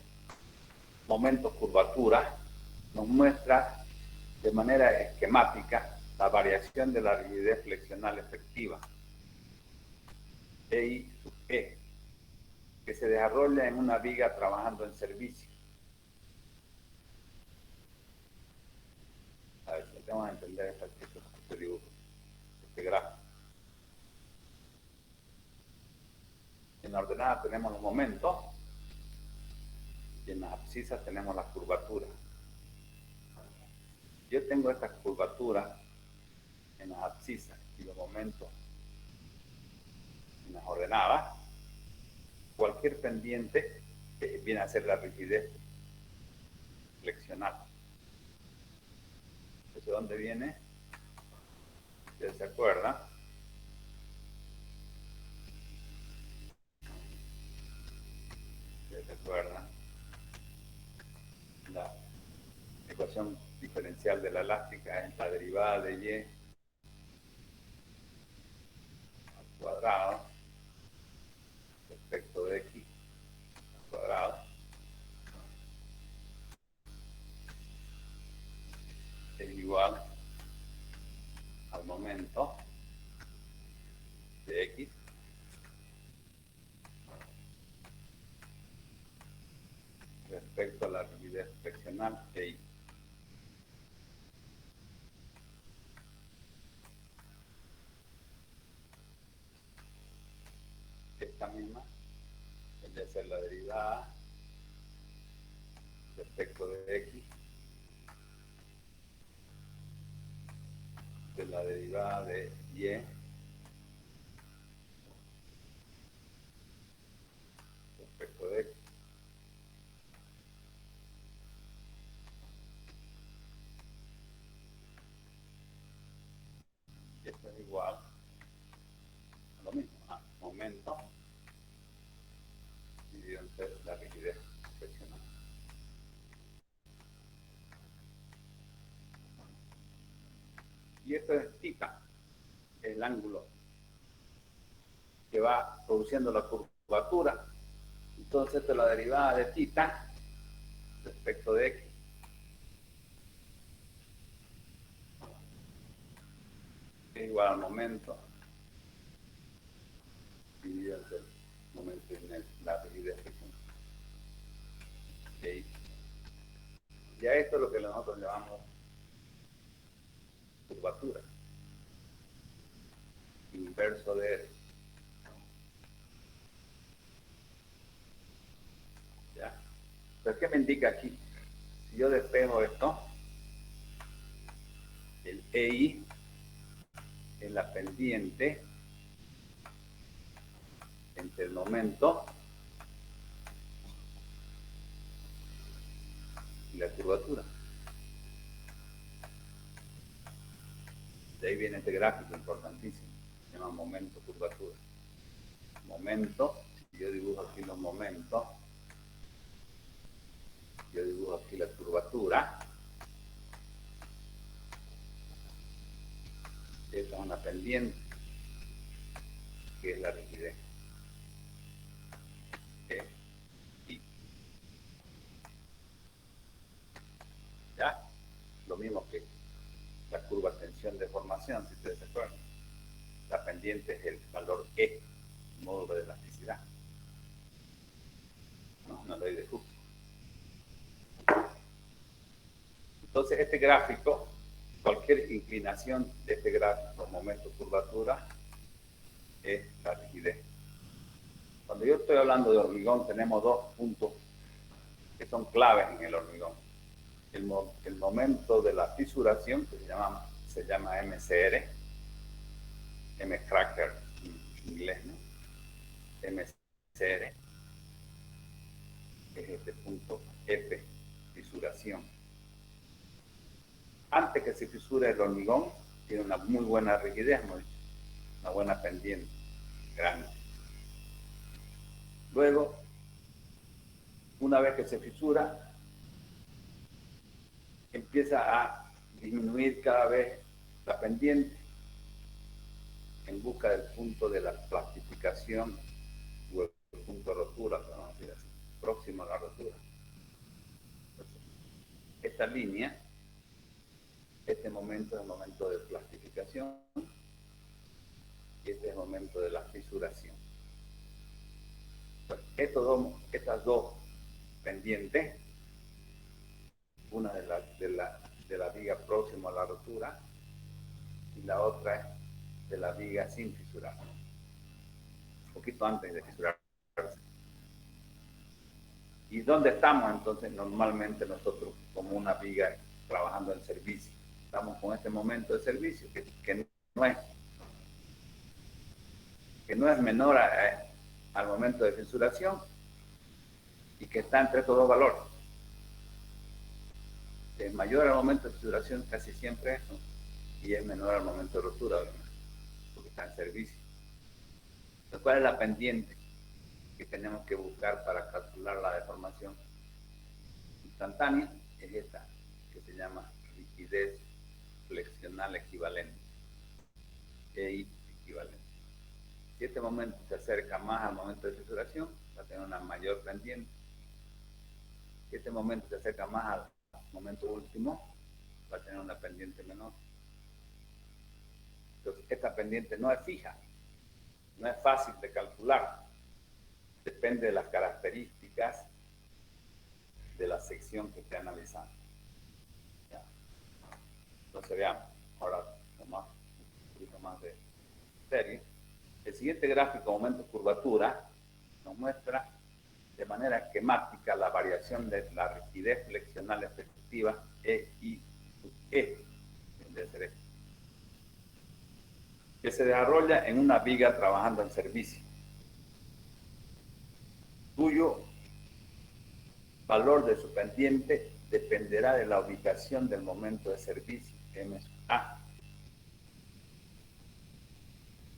momento curvatura, nos muestra de manera esquemática la variación de la rigidez flexional efectiva, EI sub E, que se desarrolla en una viga trabajando en servicio. A ver si vamos a entender este dibujo, este gráfico. En la ordenada tenemos los momentos y en las abscisas tenemos las curvaturas. Yo tengo estas curvaturas en las abscisas y los momentos en las ordenadas. Cualquier pendiente viene a ser la rigidez flexional. ¿De dónde viene? ¿Ustedes se acuerdan? ¿Ustedes se acuerdan? La ecuación diferencial de la elástica es la derivada de y al cuadrado respecto de x al cuadrado es igual al momento de x respecto a la rigidez flexional de y. Esta misma vendría a ser la derivada respecto de x de la derivada de y respecto de x. Y esto es igual a lo mismo, momento dividido entre la rigidez flexional. Y esto es θ, el ángulo que va produciendo la curvatura. Entonces, esta es la derivada de θ respecto de x. Es igual al momento dividido entre el momento y la rigidez flexional. Okay. Ya esto es lo que nosotros llamamos curvatura. Inverso de R. ¿Ya? Entonces, ¿qué me indica aquí? Si yo despejo esto, el EI es la pendiente entre el momento y la curvatura. De ahí viene este gráfico importantísimo, se llama momento curvatura. Momento, si yo dibujo aquí los momentos, yo dibujo aquí la curvatura. Esta es una pendiente que es la rigidez. Y ya, lo mismo que la curva tensión deformación, si ustedes se acuerdan. La pendiente es el valor E, módulo de elasticidad. No lo hay de Hooke. Entonces, este gráfico, cualquier inclinación de este gráfico, momento curvatura, es la rigidez. Cuando yo estoy hablando de hormigón, tenemos dos puntos que son claves en el hormigón. El momento de la fisuración, que se llama MCR, M-cracker en inglés, ¿no? MCR, es este punto F, fisuración. Antes que se fisure el hormigón, tiene una muy buena rigidez, una buena pendiente, grande. Luego, una vez que se fisura, empieza a disminuir cada vez la pendiente en busca del punto de la plastificación o el punto de rotura, vamos a decir así, próximo a la rotura. Entonces, esta línea, este momento es el momento de plastificación y este es el momento de la fisuración. Bueno, estas dos pendientes, una de la viga próximo a la rotura y la otra es de la viga sin fisurar, un poquito antes de fisurar. ¿Y dónde estamos entonces normalmente nosotros como una viga trabajando en servicio? Estamos con este momento de servicio que no es menor al momento de fisuración y que está entre estos dos valores. Es mayor al momento de fisuración casi siempre eso y es menor al momento de rotura, porque está en servicio. Entonces, ¿cuál es la pendiente que tenemos que buscar para calcular la deformación instantánea? Es esta, que se llama rigidez flexional equivalente, EI equivalente. Si este momento se acerca más al momento de fisuración, va a tener una mayor pendiente. Si este momento se acerca más al momento último, va a tener una pendiente menor. Entonces, esta pendiente no es fija, no es fácil de calcular. Depende de las características de la sección que esté analizando. ¿Ya? Entonces, veamos. Ahora, un poquito más de serie. El siguiente gráfico, momento curvatura, nos muestra de manera esquemática la variación de la rigidez flexional efectiva EI sub E, debe ser esto, que se desarrolla en una viga trabajando en servicio, cuyo valor de su pendiente dependerá de la ubicación del momento de servicio, M sub A,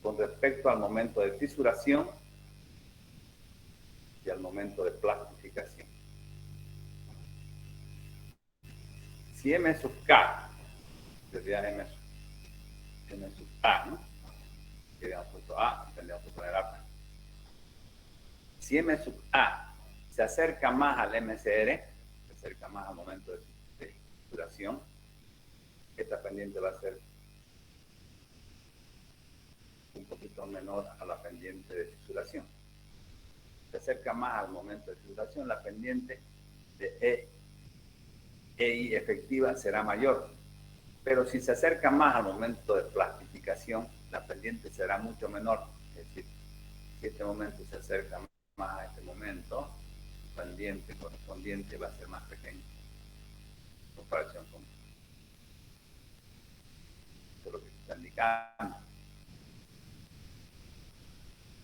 con respecto al momento de fisuración y al momento de plastificación. Si M sub K, sería M sub A, ¿no? Que habíamos puesto A, tendríamos que poner A. Si M sub A se acerca más al MCR, se acerca más al momento de fisuración, esta pendiente va a ser un poquito menor a la pendiente de fisuración. Se acerca más al momento de fisuración, la pendiente de EI efectiva será mayor. Pero si se acerca más al momento de plastificación, la pendiente será mucho menor. Es decir, si este momento se acerca más a este momento, la pendiente correspondiente va a ser más pequeña en comparación con esto, lo que se está indicando.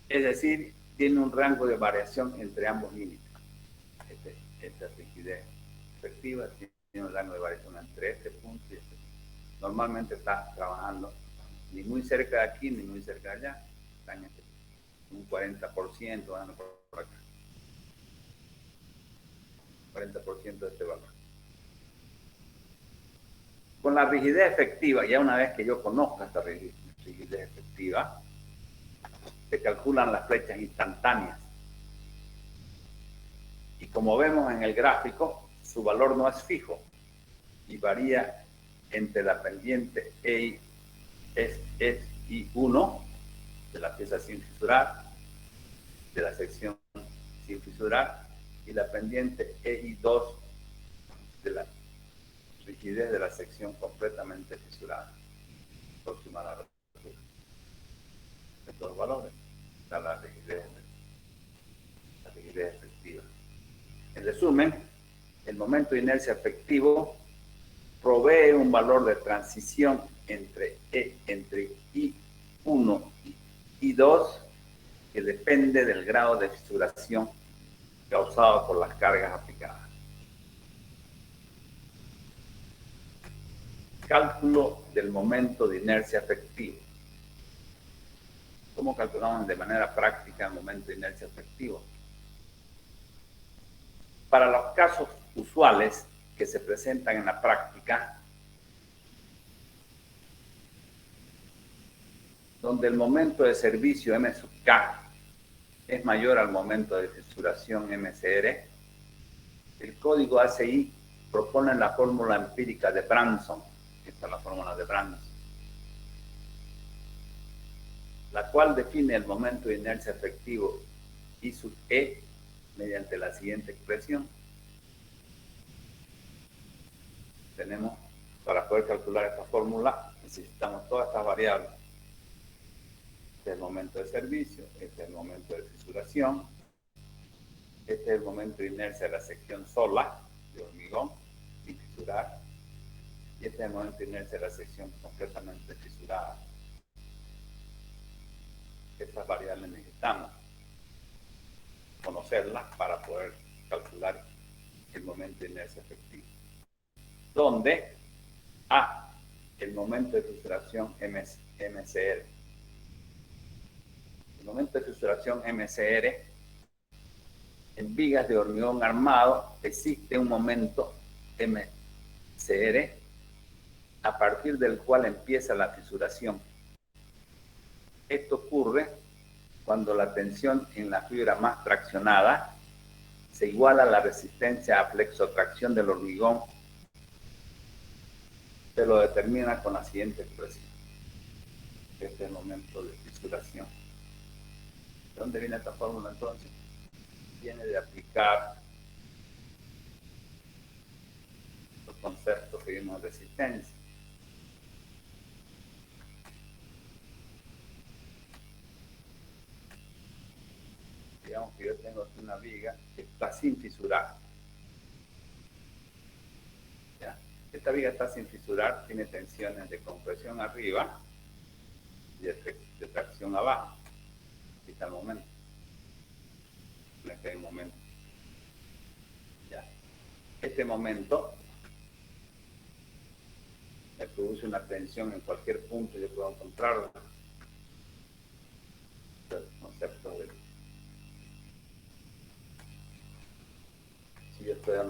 Es decir, tiene un rango de variación entre ambos límites. Esta rigidez efectiva tiene un rango de variación entre este punto y este punto. Normalmente está trabajando ni muy cerca de aquí ni muy cerca de allá. Está en un 40%, van por acá. 40% de este valor. Con la rigidez efectiva, ya una vez que yo conozca esta rigidez efectiva, se calculan las flechas instantáneas. Y como vemos en el gráfico, su valor no es fijo y varía entre la pendiente I1 de la pieza sin fisurar, de la sección sin fisurar, y la pendiente EI2 de la rigidez de la sección completamente fisurada, próxima a la rotura. Estos valores da la rigidez efectiva. En resumen, el momento de inercia efectivo provee un valor de transición entre I1 y I2 que depende del grado de fisuración causado por las cargas aplicadas. Cálculo del momento de inercia efectivo. ¿Cómo calculamos de manera práctica el momento de inercia efectivo? Para los casos usuales que se presentan en la práctica, donde el momento de servicio M sub K es mayor al momento de fisuración MCR, el código ACI propone la fórmula empírica de Branson. Esta es la fórmula de Branson, la cual define el momento de inercia efectivo I sub E mediante la siguiente expresión. Tenemos, para poder calcular esta fórmula, necesitamos todas estas variables. Este es el momento de servicio, este es el momento de fisuración, este es el momento de inercia de la sección sola de hormigón sin fisurar, y este es el momento de inercia de la sección completamente fisurada. Estas variables necesitamos conocerlas para poder calcular el momento de inercia efectivo, donde A, el momento de fisuración MCR. El momento de fisuración MCR, en vigas de hormigón armado existe un momento MCR a partir del cual empieza la fisuración. Esto ocurre cuando la tensión en la fibra más traccionada se iguala a la resistencia a flexotracción del hormigón. Se lo determina con la siguiente expresión. Este es el momento de fisuración. ¿De dónde viene esta fórmula entonces? Viene de aplicar los conceptos que vimos de resistencia. Digamos que yo tengo aquí una viga que está sin fisurar. ¿Ya? Esta viga está sin fisurar, tiene tensiones de compresión arriba y de tracción abajo. Aquí está el momento. Este es el momento. ¿Ya? Este momento me produce una tensión en cualquier punto, yo puedo encontrarla. El concepto de... Si yo estoy a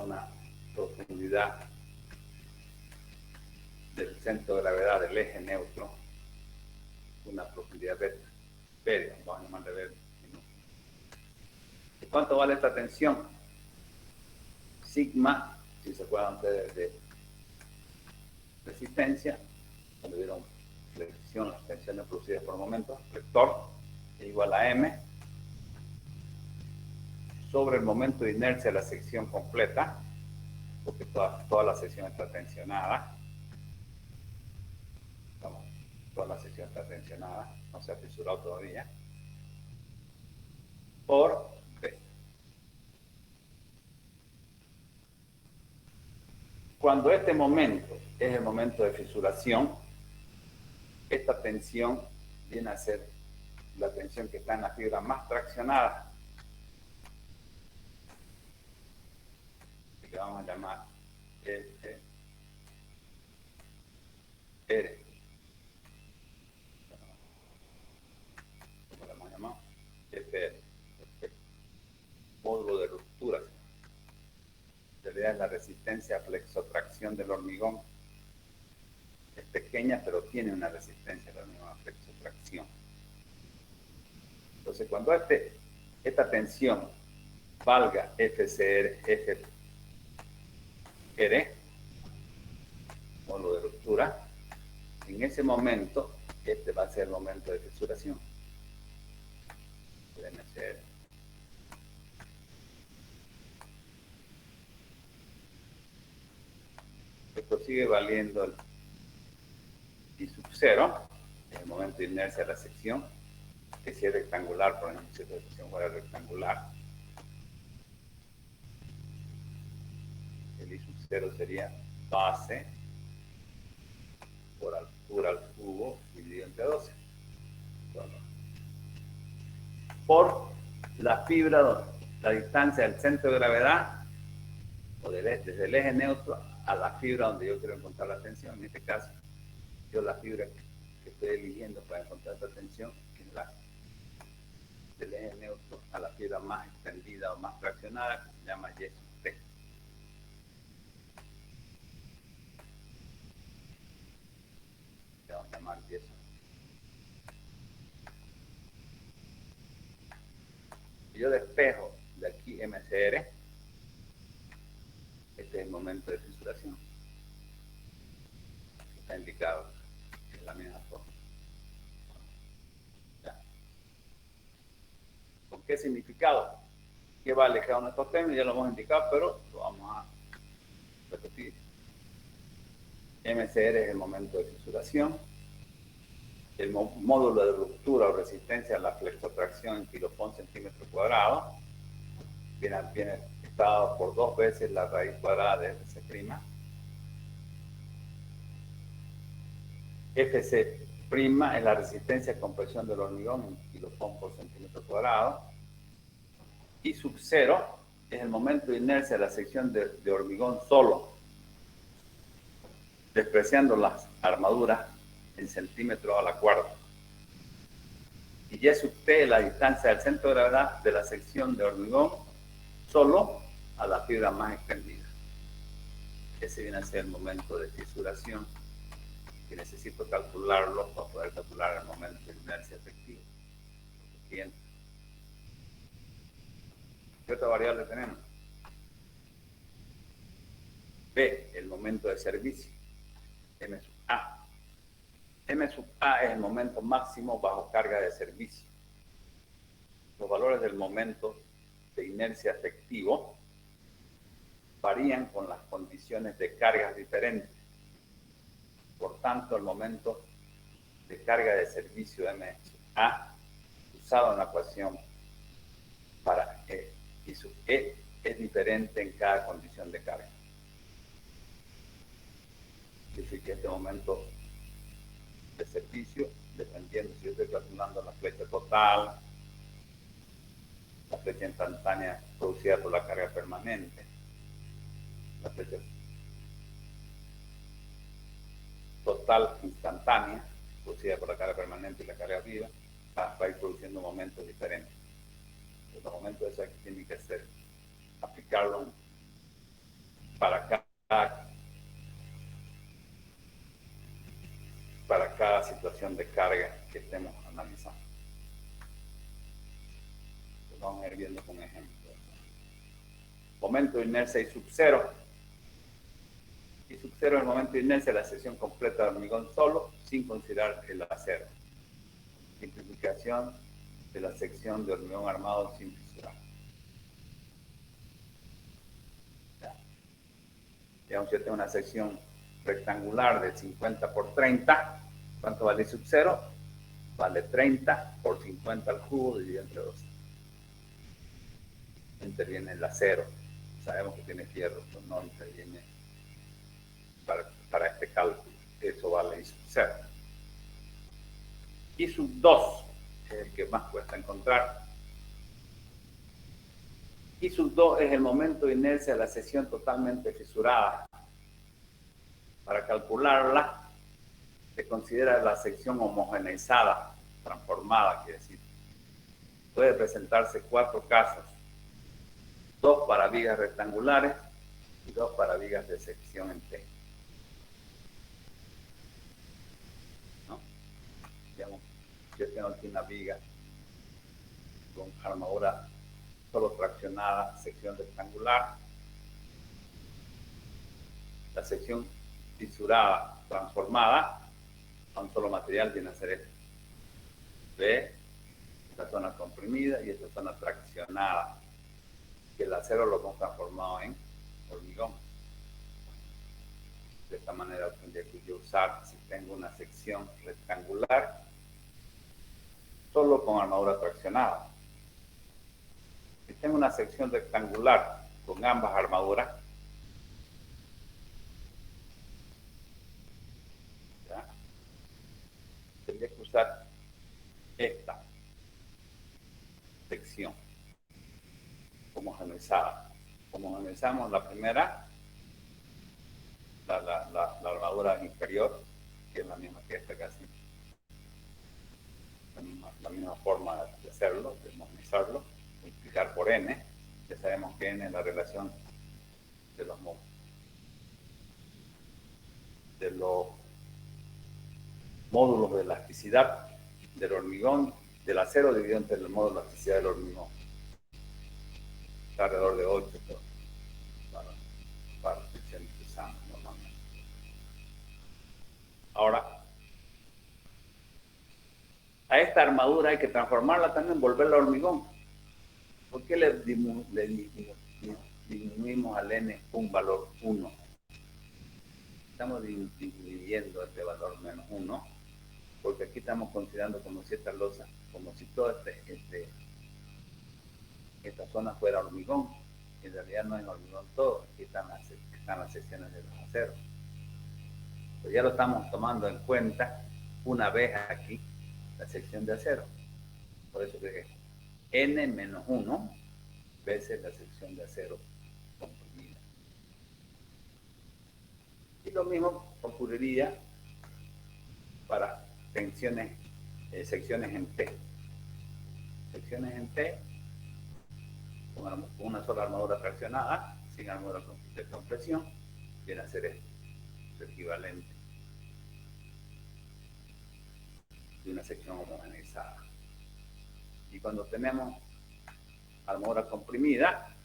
una profundidad del centro de gravedad del eje neutro, una profundidad beta, vamos a llamarle beta. ¿Y cuánto vale esta tensión? Sigma, si se acuerdan ustedes de resistencia, cuando vieron flexión, las tensiones producidas por momentos, vector, es igual a M, sobre el momento de inercia de la sección completa, porque toda la sección está tensionada. Toda la sección está tensionada, no se ha fisurado todavía, por B. Cuando este momento es el momento de fisuración, esta tensión viene a ser la tensión que está en la fibra más traccionada, que vamos a llamar R. ¿Cómo lo hemos llamado? FR. Módulo de ruptura. En realidad es la resistencia a flexotracción del hormigón. Es pequeña, pero tiene una resistencia del hormigón a flexotracción. Entonces, cuando esta tensión valga FCR, módulo de ruptura, en ese momento, este va a ser el momento de fisuración del MCR. Esto sigue valiendo el I sub 0, el momento de inercia de la sección, que si es rectangular, por ejemplo, si la sección fuera rectangular, el I sub 0 sería base por altura al cubo dividido entre 12. Por la fibra, la distancia del centro de gravedad, o desde el eje neutro a la fibra donde yo quiero encontrar la tensión. En este caso, yo la fibra que estoy eligiendo para encontrar esta tensión es la del eje neutro a la fibra más extendida o más fraccionada, que se llama Y sub T. Le vamos a llamar Y sub T. Si yo despejo de aquí MCR, este es el momento de fisuración. Está indicado en la misma forma. ¿Ya? ¿Con qué significado? ¿Qué vale cada uno de estos términos? Ya lo hemos indicado, pero lo vamos a repetir. MCR es el momento de fisuración. El módulo de ruptura o resistencia a la flexotracción en kilopón centímetro cuadrado viene dado por 2 veces la raíz cuadrada de FC'. FC' es la resistencia a compresión del hormigón en kilopón por centímetro cuadrado. Y sub 0 es el momento de inercia de la sección de hormigón solo, despreciando las armaduras en centímetros a la cuarta. Y Y sub T es la distancia del centro de gravedad de la sección de hormigón solo a la fibra más extendida. Ese viene a ser el momento de fisuración, que necesito calcularlo para poder calcular el momento de inercia efectiva. Bien. ¿Qué otra variable tenemos? B, el momento de servicio, M sub A. M sub A es el momento máximo bajo carga de servicio. Los valores del momento de inercia efectivo varían con las condiciones de cargas diferentes. Por tanto, el momento de carga de servicio M sub A, usado en la ecuación para E y sub E, es diferente en cada condición de carga. Es decir, que este momento de servicio, dependiendo si yo estoy calculando la flecha total, la flecha instantánea producida por la carga permanente, la flecha total instantánea producida por la carga permanente y la carga viva, va a ir produciendo momentos diferentes. Los momentos de esa que tienen que ser, aplicarlo para cada situación de carga que estemos analizando. Lo vamos a ir viendo con ejemplos. Momento de inercia I sub 0. I sub 0 es el momento de inercia de la sección completa de hormigón solo, sin considerar el acero. Simplificación de la sección de hormigón armado sin fisurar. Digamos, yo tengo una sección rectangular de 50 por 30. ¿Cuánto vale I sub 0? Vale 30 por 50 al cubo dividido entre 12. Interviene el acero. Sabemos que tiene fierro, pero no interviene para este cálculo. Eso vale I sub 0. I sub 2 es el que más cuesta encontrar. I sub 2 es el momento de inercia de la sección totalmente fisurada. Para calcularla, se considera la sección homogeneizada, transformada, quiere decir. Puede presentarse 4 casos: 2 para vigas rectangulares y 2 para vigas de sección en T. ¿No? Digamos, yo tengo aquí una viga con armadura solo traccionada, sección rectangular. La sección fisurada, transformada a un solo material viene a ser esto. ¿Ve? Esta zona comprimida y esta zona traccionada, que el acero lo hemos transformado en hormigón. De esta manera tendría que yo usar, si tengo una sección rectangular, solo con armadura traccionada. Si tengo una sección rectangular con ambas armaduras, ¿ya? Tendría que usar esta sección homogeneizada. Homogeneizamos la primera, la armadura inferior, que es la misma que esta casi. La misma forma de hacerlo, de homogeneizarlo, multiplicar por n. Ya sabemos que n es la relación de los módulos de elasticidad del hormigón, del acero dividido entre el módulo de elasticidad del hormigón. Está alrededor de 8 para fricción usamos normalmente. Ahora, a esta armadura hay que transformarla también, volverla a hormigón. ¿Por qué le disminuimos al n un valor 1? Estamos dividiendo este valor menos 1, porque aquí estamos considerando como si esta losa, como si toda esta zona fuera hormigón. En realidad no es hormigón todo, aquí están las secciones de los aceros. Pues ya lo estamos tomando en cuenta una vez aquí la sección de acero. Por eso que n menos 1 veces la sección de acero comprimida. Y lo mismo ocurriría para secciones en T. Secciones en T con una sola armadura traccionada, sin armadura de compresión, viene a ser esto, el equivalente de una sección homogeneizada. Y cuando tenemos armadura comprimida,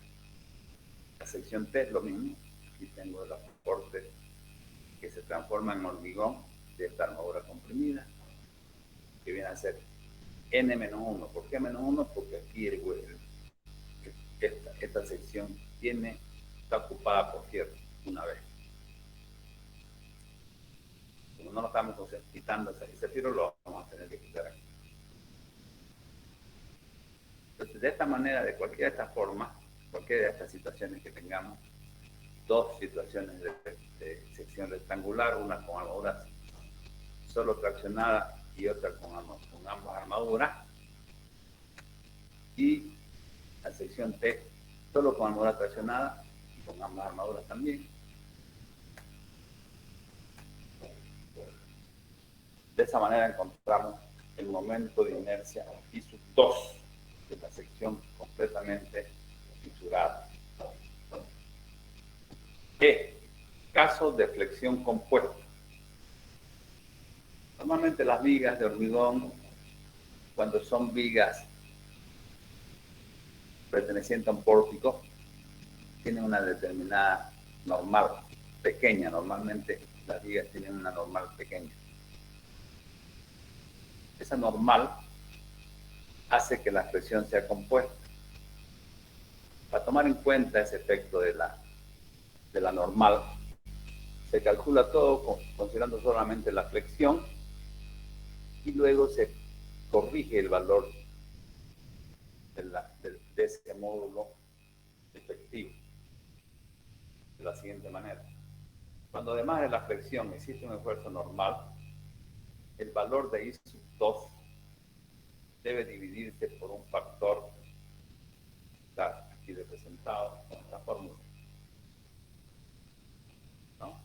la sección T es lo mismo. Aquí tengo el aporte que se transforma en hormigón de esta armadura comprimida, que viene a ser n menos 1. ¿Por qué menos 1? Porque aquí esta sección está ocupada por fierro una vez. Como no lo estamos quitando ese fierro, lo vamos a tener que quitar aquí. Entonces, de esta manera, de cualquiera de estas formas, cualquiera de estas situaciones que tengamos, dos situaciones de sección rectangular, una con armaduras solo traccionada y otra con ambas armaduras, y la sección T solo con armadura traccionada y con ambas armaduras también. De esa manera encontramos el momento de inercia I sub 2 de la sección completamente fisurada. Caso de flexión compuesta. Normalmente las vigas de hormigón, cuando son vigas pertenecientes a un pórtico, tienen una determinada normal pequeña. Normalmente las vigas tienen una normal pequeña. Esa normal hace que la presión sea compuesta. Para tomar en cuenta ese efecto de la normal, se calcula todo considerando solamente la flexión y luego se corrige el valor de ese módulo efectivo de la siguiente manera. Cuando además de la flexión existe un esfuerzo normal, el valor de I sub 2 debe dividirse por un factor, está aquí representado con esta fórmula, ¿no?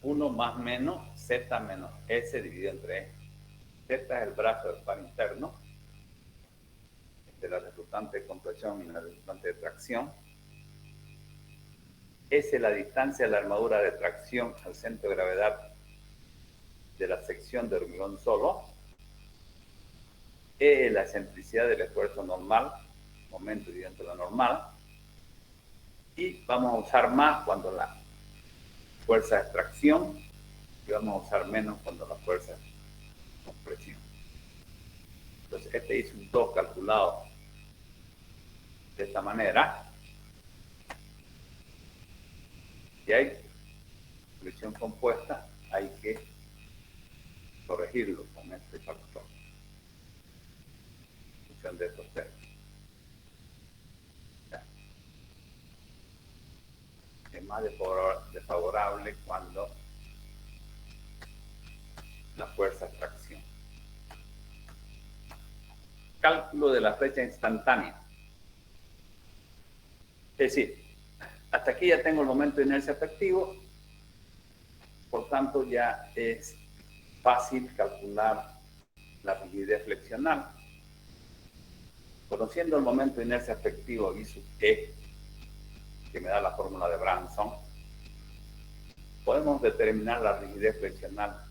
1 más menos Z menos S dividido entre E. Z es el brazo del par interno de la resultante de compresión y la resultante de tracción. S es la distancia de la armadura de tracción al centro de gravedad de la sección de hormigón solo. E es la excentricidad del esfuerzo normal, momento dividendo la normal, y vamos a usar más cuando la fuerza de extracción y vamos a usar menos cuando la fuerza de compresión. Entonces, este hizo un 2 calculado de esta manera. Si hay fricción compuesta, hay que corregirlo con este factor. En función de estos términos. Es más desfavorable cuando la fuerza de tracción. Cálculo de la flecha instantánea. Es decir, hasta aquí ya tengo el momento de inercia efectivo, por tanto ya es fácil calcular la rigidez flexional. Conociendo el momento de inercia efectivo I sub E, que me da la fórmula de Branson, podemos determinar la rigidez flexional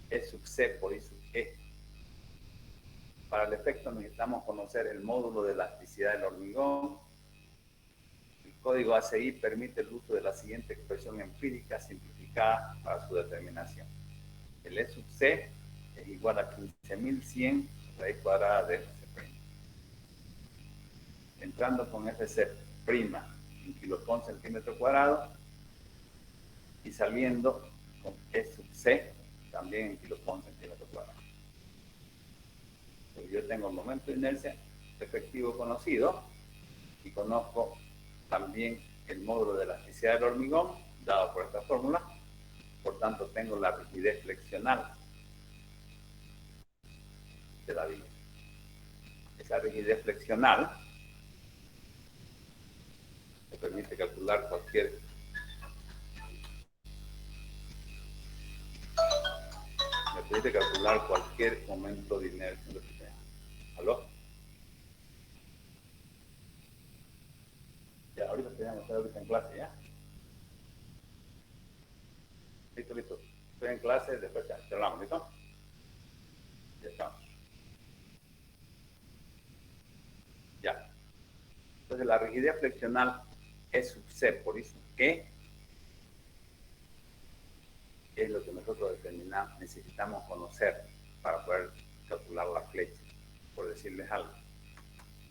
E sub C por I sub E. Para el efecto necesitamos conocer el módulo de elasticidad del hormigón. El código ACI permite el uso de la siguiente expresión empírica simplificada para su determinación. El E sub C es igual a 15.100 raíz cuadrada de FC'. Entrando con FC' en kilopón centímetro cuadrado y saliendo con E sub C también en kilopón centímetro cuadrado. Yo tengo el momento de inercia efectivo conocido y conozco también el módulo de elasticidad del hormigón dado por esta fórmula. Por tanto, tengo la rigidez flexional de la viga. Esa rigidez flexional me permite calcular cualquier momento de inercia. ¿Aló? Ya, ahorita tenemos que estar ahorita en clase, ¿ya? Listo. Estoy en clase, después ya, te hablamos, ¿listo? Ya estamos. Ya. Entonces, la rigidez flexional E sub C por I sub E es lo que nosotros necesitamos conocer para poder calcular la flecha. Por decirles algo,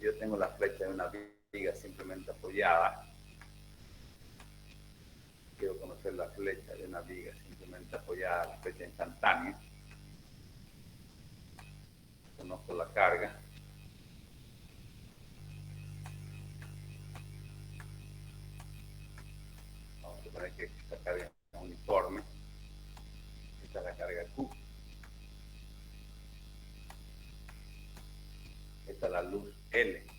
yo tengo la flecha de una viga simplemente apoyada. Quiero conocer la flecha de una viga simplemente apoyada, la flecha instantánea. Conozco la carga. Vamos a suponer que esta carga es uniforme. Esta es la carga Q. Esta es la luz L.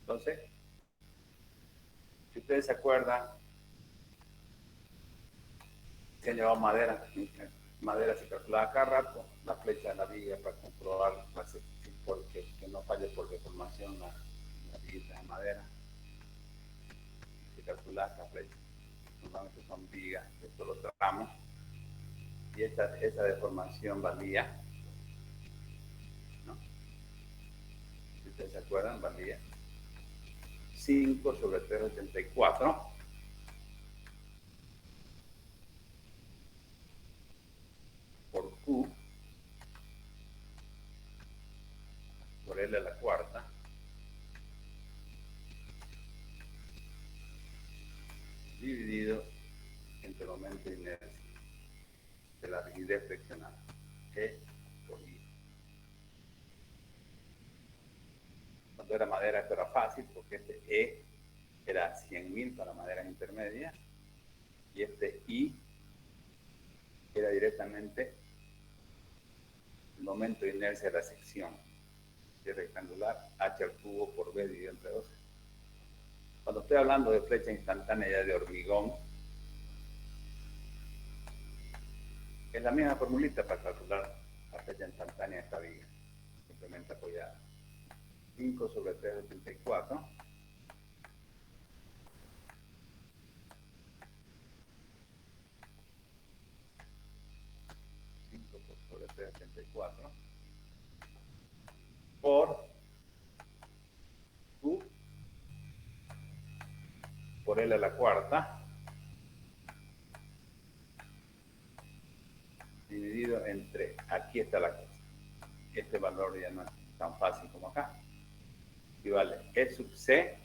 Entonces, si ustedes se acuerdan, se han llevado madera se calculaba cada rato, la flecha de la viga para comprobar que no falle por deformación la viguita de madera. Se calcula esta flecha. Normalmente son vigas, esto lo tratamos. Y esa deformación valía, ¿no? Si ustedes se acuerdan, valía 5 sobre 384 por Q por L a la cuarta dividido entre el momento de inercia de la rigidez flexional E por I. Cuando era madera esto era fácil porque este E era 100.000 para maderas intermedias y este I era directamente el momento de inercia de la sección de rectangular H al cubo por B dividido entre 12. Cuando estoy hablando de flecha instantánea ya de hormigón, es la misma formulita para calcular la flecha instantánea de esta viga, simplemente apoyada. 5 sobre 384 sobre 384 por Q por L a la cuarta dividido entre, aquí está la cosa, este valor ya no es tan fácil como acá, equivale E sub C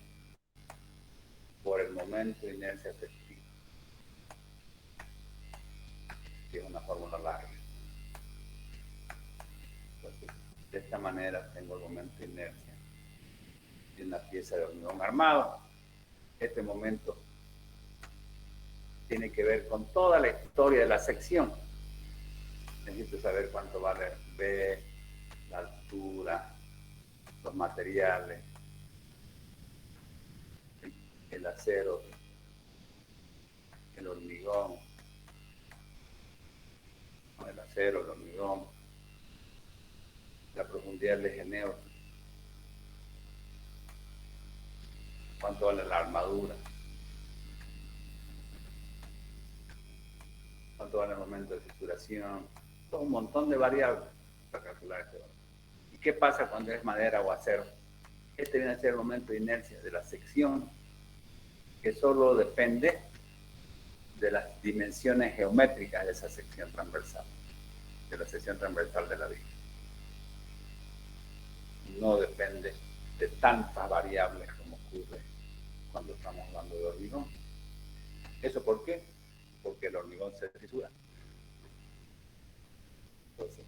por el momento de inercia efectiva, que es una fórmula larga. Entonces, de esta manera tengo el momento de inercia de una pieza de hormigón armado. Este momento tiene que ver con toda la historia de la sección. Necesito saber cuánto vale B, la altura, los materiales, el acero, el hormigón, el acero, el hormigón, la profundidad del eje neutro, cuánto vale la armadura, cuánto vale el momento de fissuración, todo un montón de variables para calcular este valor. ¿Y qué pasa cuando es madera o acero? Este viene a ser el momento de inercia de la sección, que solo depende de las dimensiones geométricas de esa sección transversal, de la sección transversal de la viga. No depende de tantas variables como ocurre cuando estamos hablando de hormigón. ¿Eso por qué? Porque el hormigón se fisura. Entonces,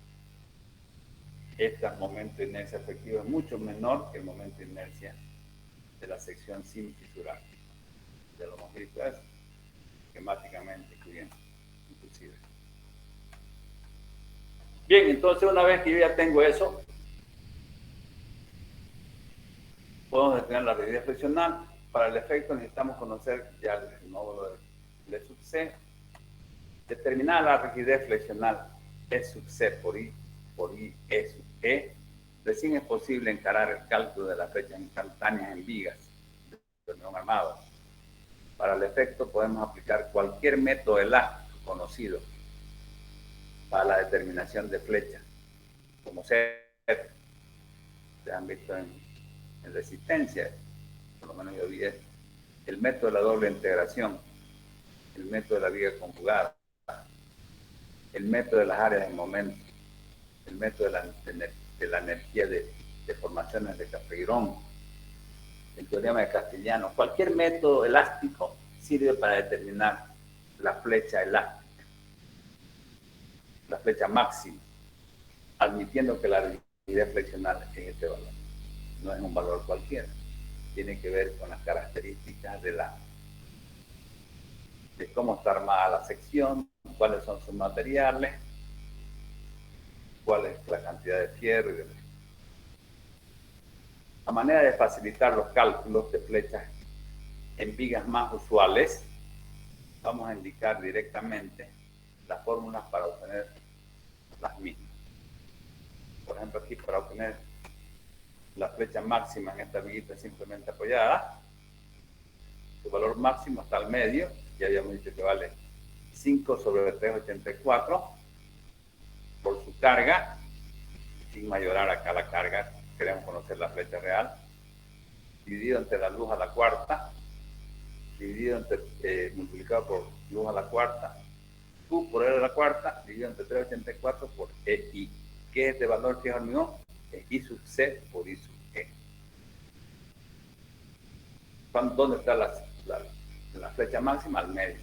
este momento de inercia efectiva es mucho menor que el momento de inercia de la sección sin fisurar. Ya lo hemos visto eso, esquemáticamente, inclusive. Bien, entonces una vez que yo ya tengo eso, podemos determinar la rigidez friccional. Para el efecto necesitamos conocer ya el módulo de E sub C. Determinar la rigidez flexional E sub C por I E sub E. Recién es posible encarar el cálculo de las flechas instantáneas en vigas de hormigón armado. Para el efecto podemos aplicar cualquier método elástico conocido para la determinación de flechas, como se han visto en resistencia, por lo menos yo vi esto, el método de la doble integración, el método de la viga conjugada, el método de las áreas de momento, el método de la energía de formaciones de Capeirón, el teorema de Castellano. Cualquier método elástico sirve para determinar la flecha elástica, la flecha máxima, admitiendo que la rigidez flexional es este valor. No es un valor cualquiera. Tiene que ver con las características de cómo está armada la sección, cuáles son sus materiales, cuál es la cantidad de fierro y demás. A manera de facilitar los cálculos de flechas en vigas más usuales, vamos a indicar directamente las fórmulas para obtener las mismas. Por ejemplo, aquí para obtener la flecha máxima en esta viguita simplemente apoyada, su valor máximo está al medio, ya habíamos dicho que vale 5 sobre 384 por su carga, sin mayorar acá la carga, queremos conocer la flecha real, dividido entre la luz a la cuarta, dividido entre, multiplicado por luz a la cuarta, Q por L a la cuarta, dividido entre 384 por EI. ¿Qué es este valor fijo hormigón? Es I sub C por I sub E. ¿Dónde está la flecha máxima? Al medio.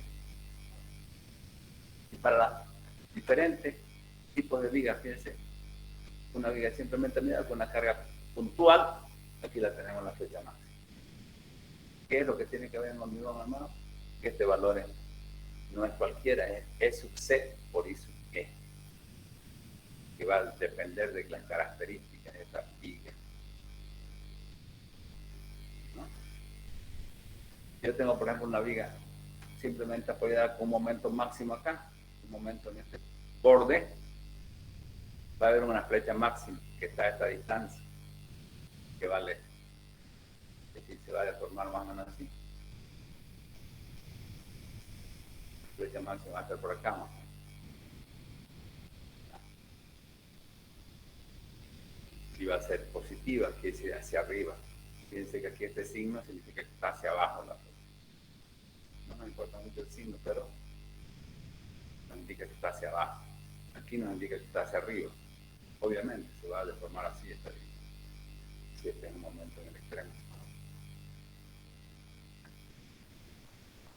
Y para diferentes tipos de vigas, fíjense, una viga simplemente medida con una carga puntual, aquí la tenemos la flecha máxima. ¿Qué es lo que tiene que ver en hormigón, hermano? Que este valor no es cualquiera, es E sub C por I sub E, que va a depender de las características de esta viga. ¿No? Yo tengo, por ejemplo, una viga simplemente apoyada con un momento máximo acá, un momento en este borde, va a haber una flecha máxima que está a esta distancia, que vale, es decir, se va a deformar más o menos así. La flecha máxima va a ser por acá, ¿no? y va a ser positiva, que es hacia arriba. Fíjense que aquí este signo significa que está hacia abajo la flecha. No nos importa mucho el signo, pero nos indica que está hacia abajo. Aquí nos indica que está hacia arriba. Obviamente se va a deformar así esta línea, si este es un momento en el extremo.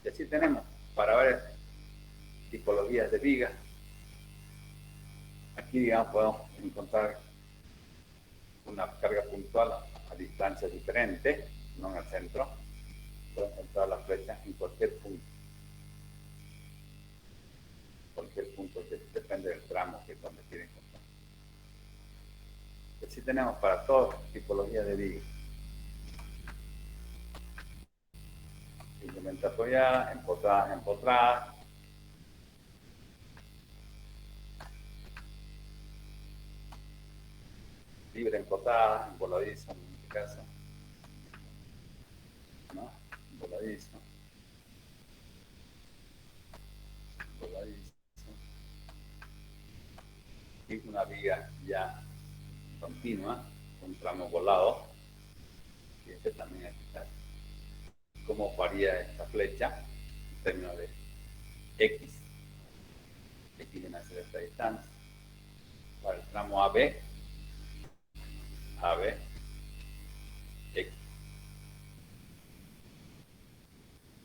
Y así tenemos para varias tipologías de vigas. Aquí, digamos, podemos encontrar una carga puntual a distancias diferentes, no en el centro. Podemos encontrar la flecha en cualquier punto. Cualquier punto, depende del tramo que es donde quieren encontrar. Así tenemos para todas tipologías de vigas. Simplemente apoyadas, empotradas. Libre empotrada, voladizo en este caso. ¿No? Voladizo. Voladizo. Y una viga ya continua, un tramo volado. Y este también está. ¿Cómo varía esta flecha en términos de X? X viene a ser esta distancia. Para el tramo AB, X.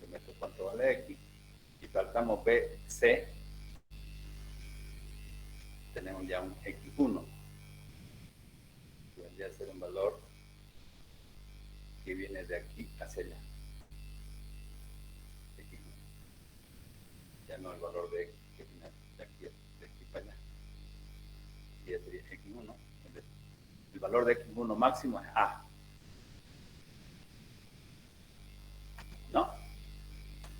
Meto cuánto vale X. Y para el tramo BC, tenemos ya un X1. Que vendría a ser un valor que viene de aquí hacia allá. X1. Ya no el valor de X que viene de aquí para allá. Y ya sería X1. El valor de X1 máximo es A. ¿No?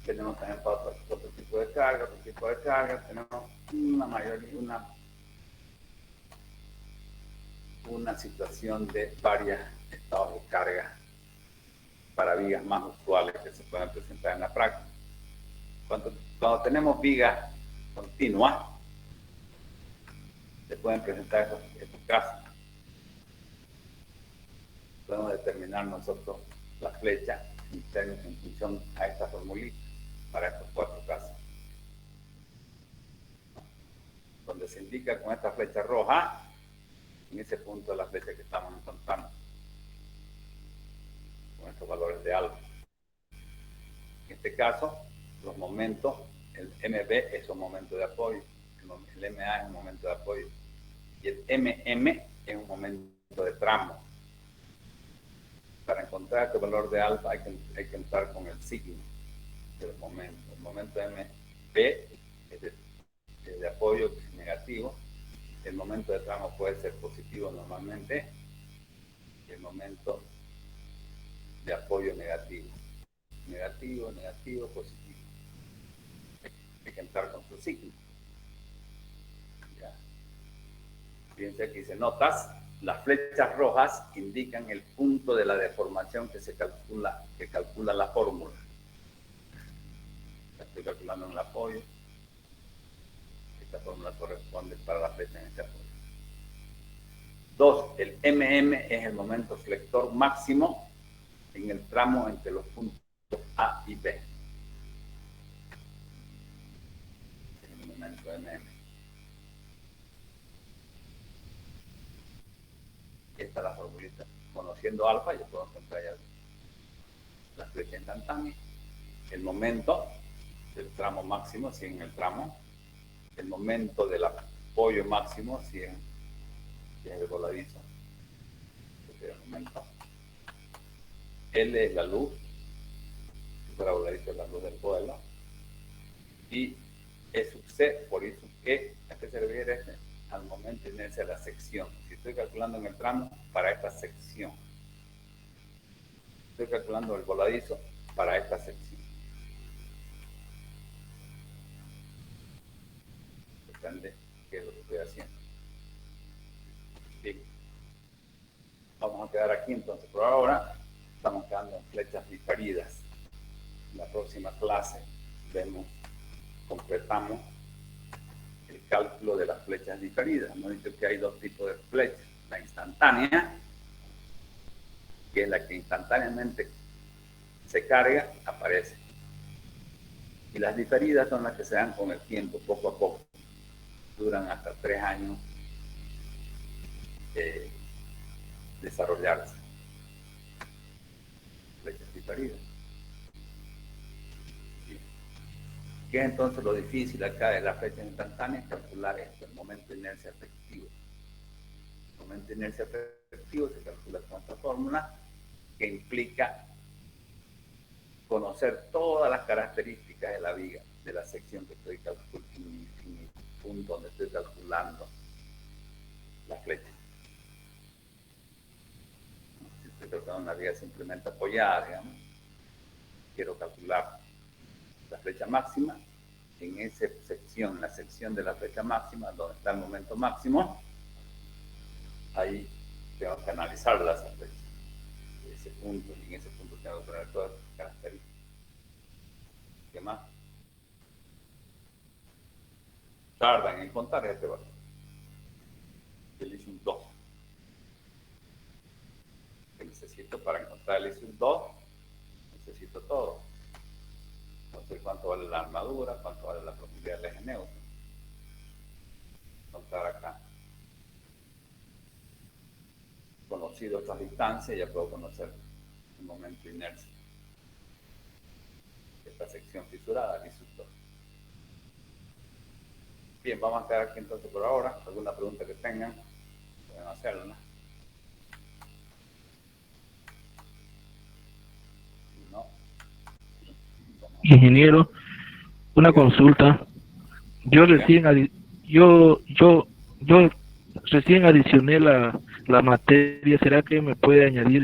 Tenemos también para otro tipo de carga, tenemos una situación de varios estados de carga para vigas más usuales que se pueden presentar en la práctica. Cuando tenemos vigas continuas, se pueden presentar estos casos. Podemos determinar nosotros la flecha en función a esta formulita para estos 4 casos. Donde se indica con esta flecha roja, en ese punto de la flecha que estamos encontrando, con estos valores de alfa. En este caso, los momentos, el MB es un momento de apoyo, el MA es un momento de apoyo, y el MM es un momento de tramo. Para encontrar este valor de alfa hay que entrar con el signo del momento. El momento MB es de apoyo, que es negativo. El momento de tramo puede ser positivo normalmente. Y el momento de apoyo negativo. Negativo, negativo, positivo. Hay que entrar con su signo. Ya. Fíjense aquí dice notas. Las flechas rojas indican el punto de la deformación que calcula la fórmula. Estoy calculando en el apoyo. Esta fórmula corresponde para la flecha en este apoyo. 2. El MM es el momento flector máximo en el tramo entre los puntos A y B. Es el momento MM. Esta es la formulita. Conociendo alfa, yo puedo encontrar ya la flecha instantánea. El momento del tramo máximo, si en el tramo. El momento del apoyo máximo, si es el voladizo. Este es el momento. L es la luz. Si fuera voladizo es la luz del vuelo. Y E sub C, por eso que a qué se refiere al momento de inercia de la sección. Si estoy calculando en el tramo, para esta sección. Estoy calculando el voladizo para esta sección. Depende qué es lo que estoy haciendo. Bien. Vamos a quedar aquí entonces. Por ahora estamos quedando en flechas diferidas. En la próxima clase completamos el cálculo de las flechas diferidas. Hemos dicho que hay 2 tipos de flechas. La instantánea, que es la que instantáneamente se carga, aparece. Y las diferidas son las que se dan con el tiempo, poco a poco. Duran hasta 3 años desarrollarse. Flechas diferidas. ¿Qué es entonces lo difícil acá de las flechas instantáneas? Calcular esto, el momento de inercia efectivo. El momento de inercia efectivo se calcula con esta fórmula que implica conocer todas las características de la viga, de la sección que estoy calculando, en el punto donde estoy calculando la flecha. Si estoy calculando una viga simplemente apoyada, digamos, quiero calcular la flecha máxima. En esa sección, la sección de la flecha máxima, donde está el momento máximo, ahí tengo que analizar las flechas. Ese punto, y en ese punto tengo que poner todas las características. ¿Qué más? Tardan en contar este valor. Yo le hice un 2. Que necesito para encontrar el ISO 2, necesito todo. No sé cuánto vale la armadura, cuánto vale la profundidad del eje neutro. Contar acá. Conocido estas distancias, ya puedo conocer el momento de inercia. Esta sección fisurada, el ISO 2. Bien, vamos a quedar aquí entonces por ahora. ¿Alguna pregunta que tengan? Pueden hacerla. No. Ingeniero, una Dígame. consulta. Yo Dígame. recién yo recién adicioné la materia. ¿Será que me puede añadir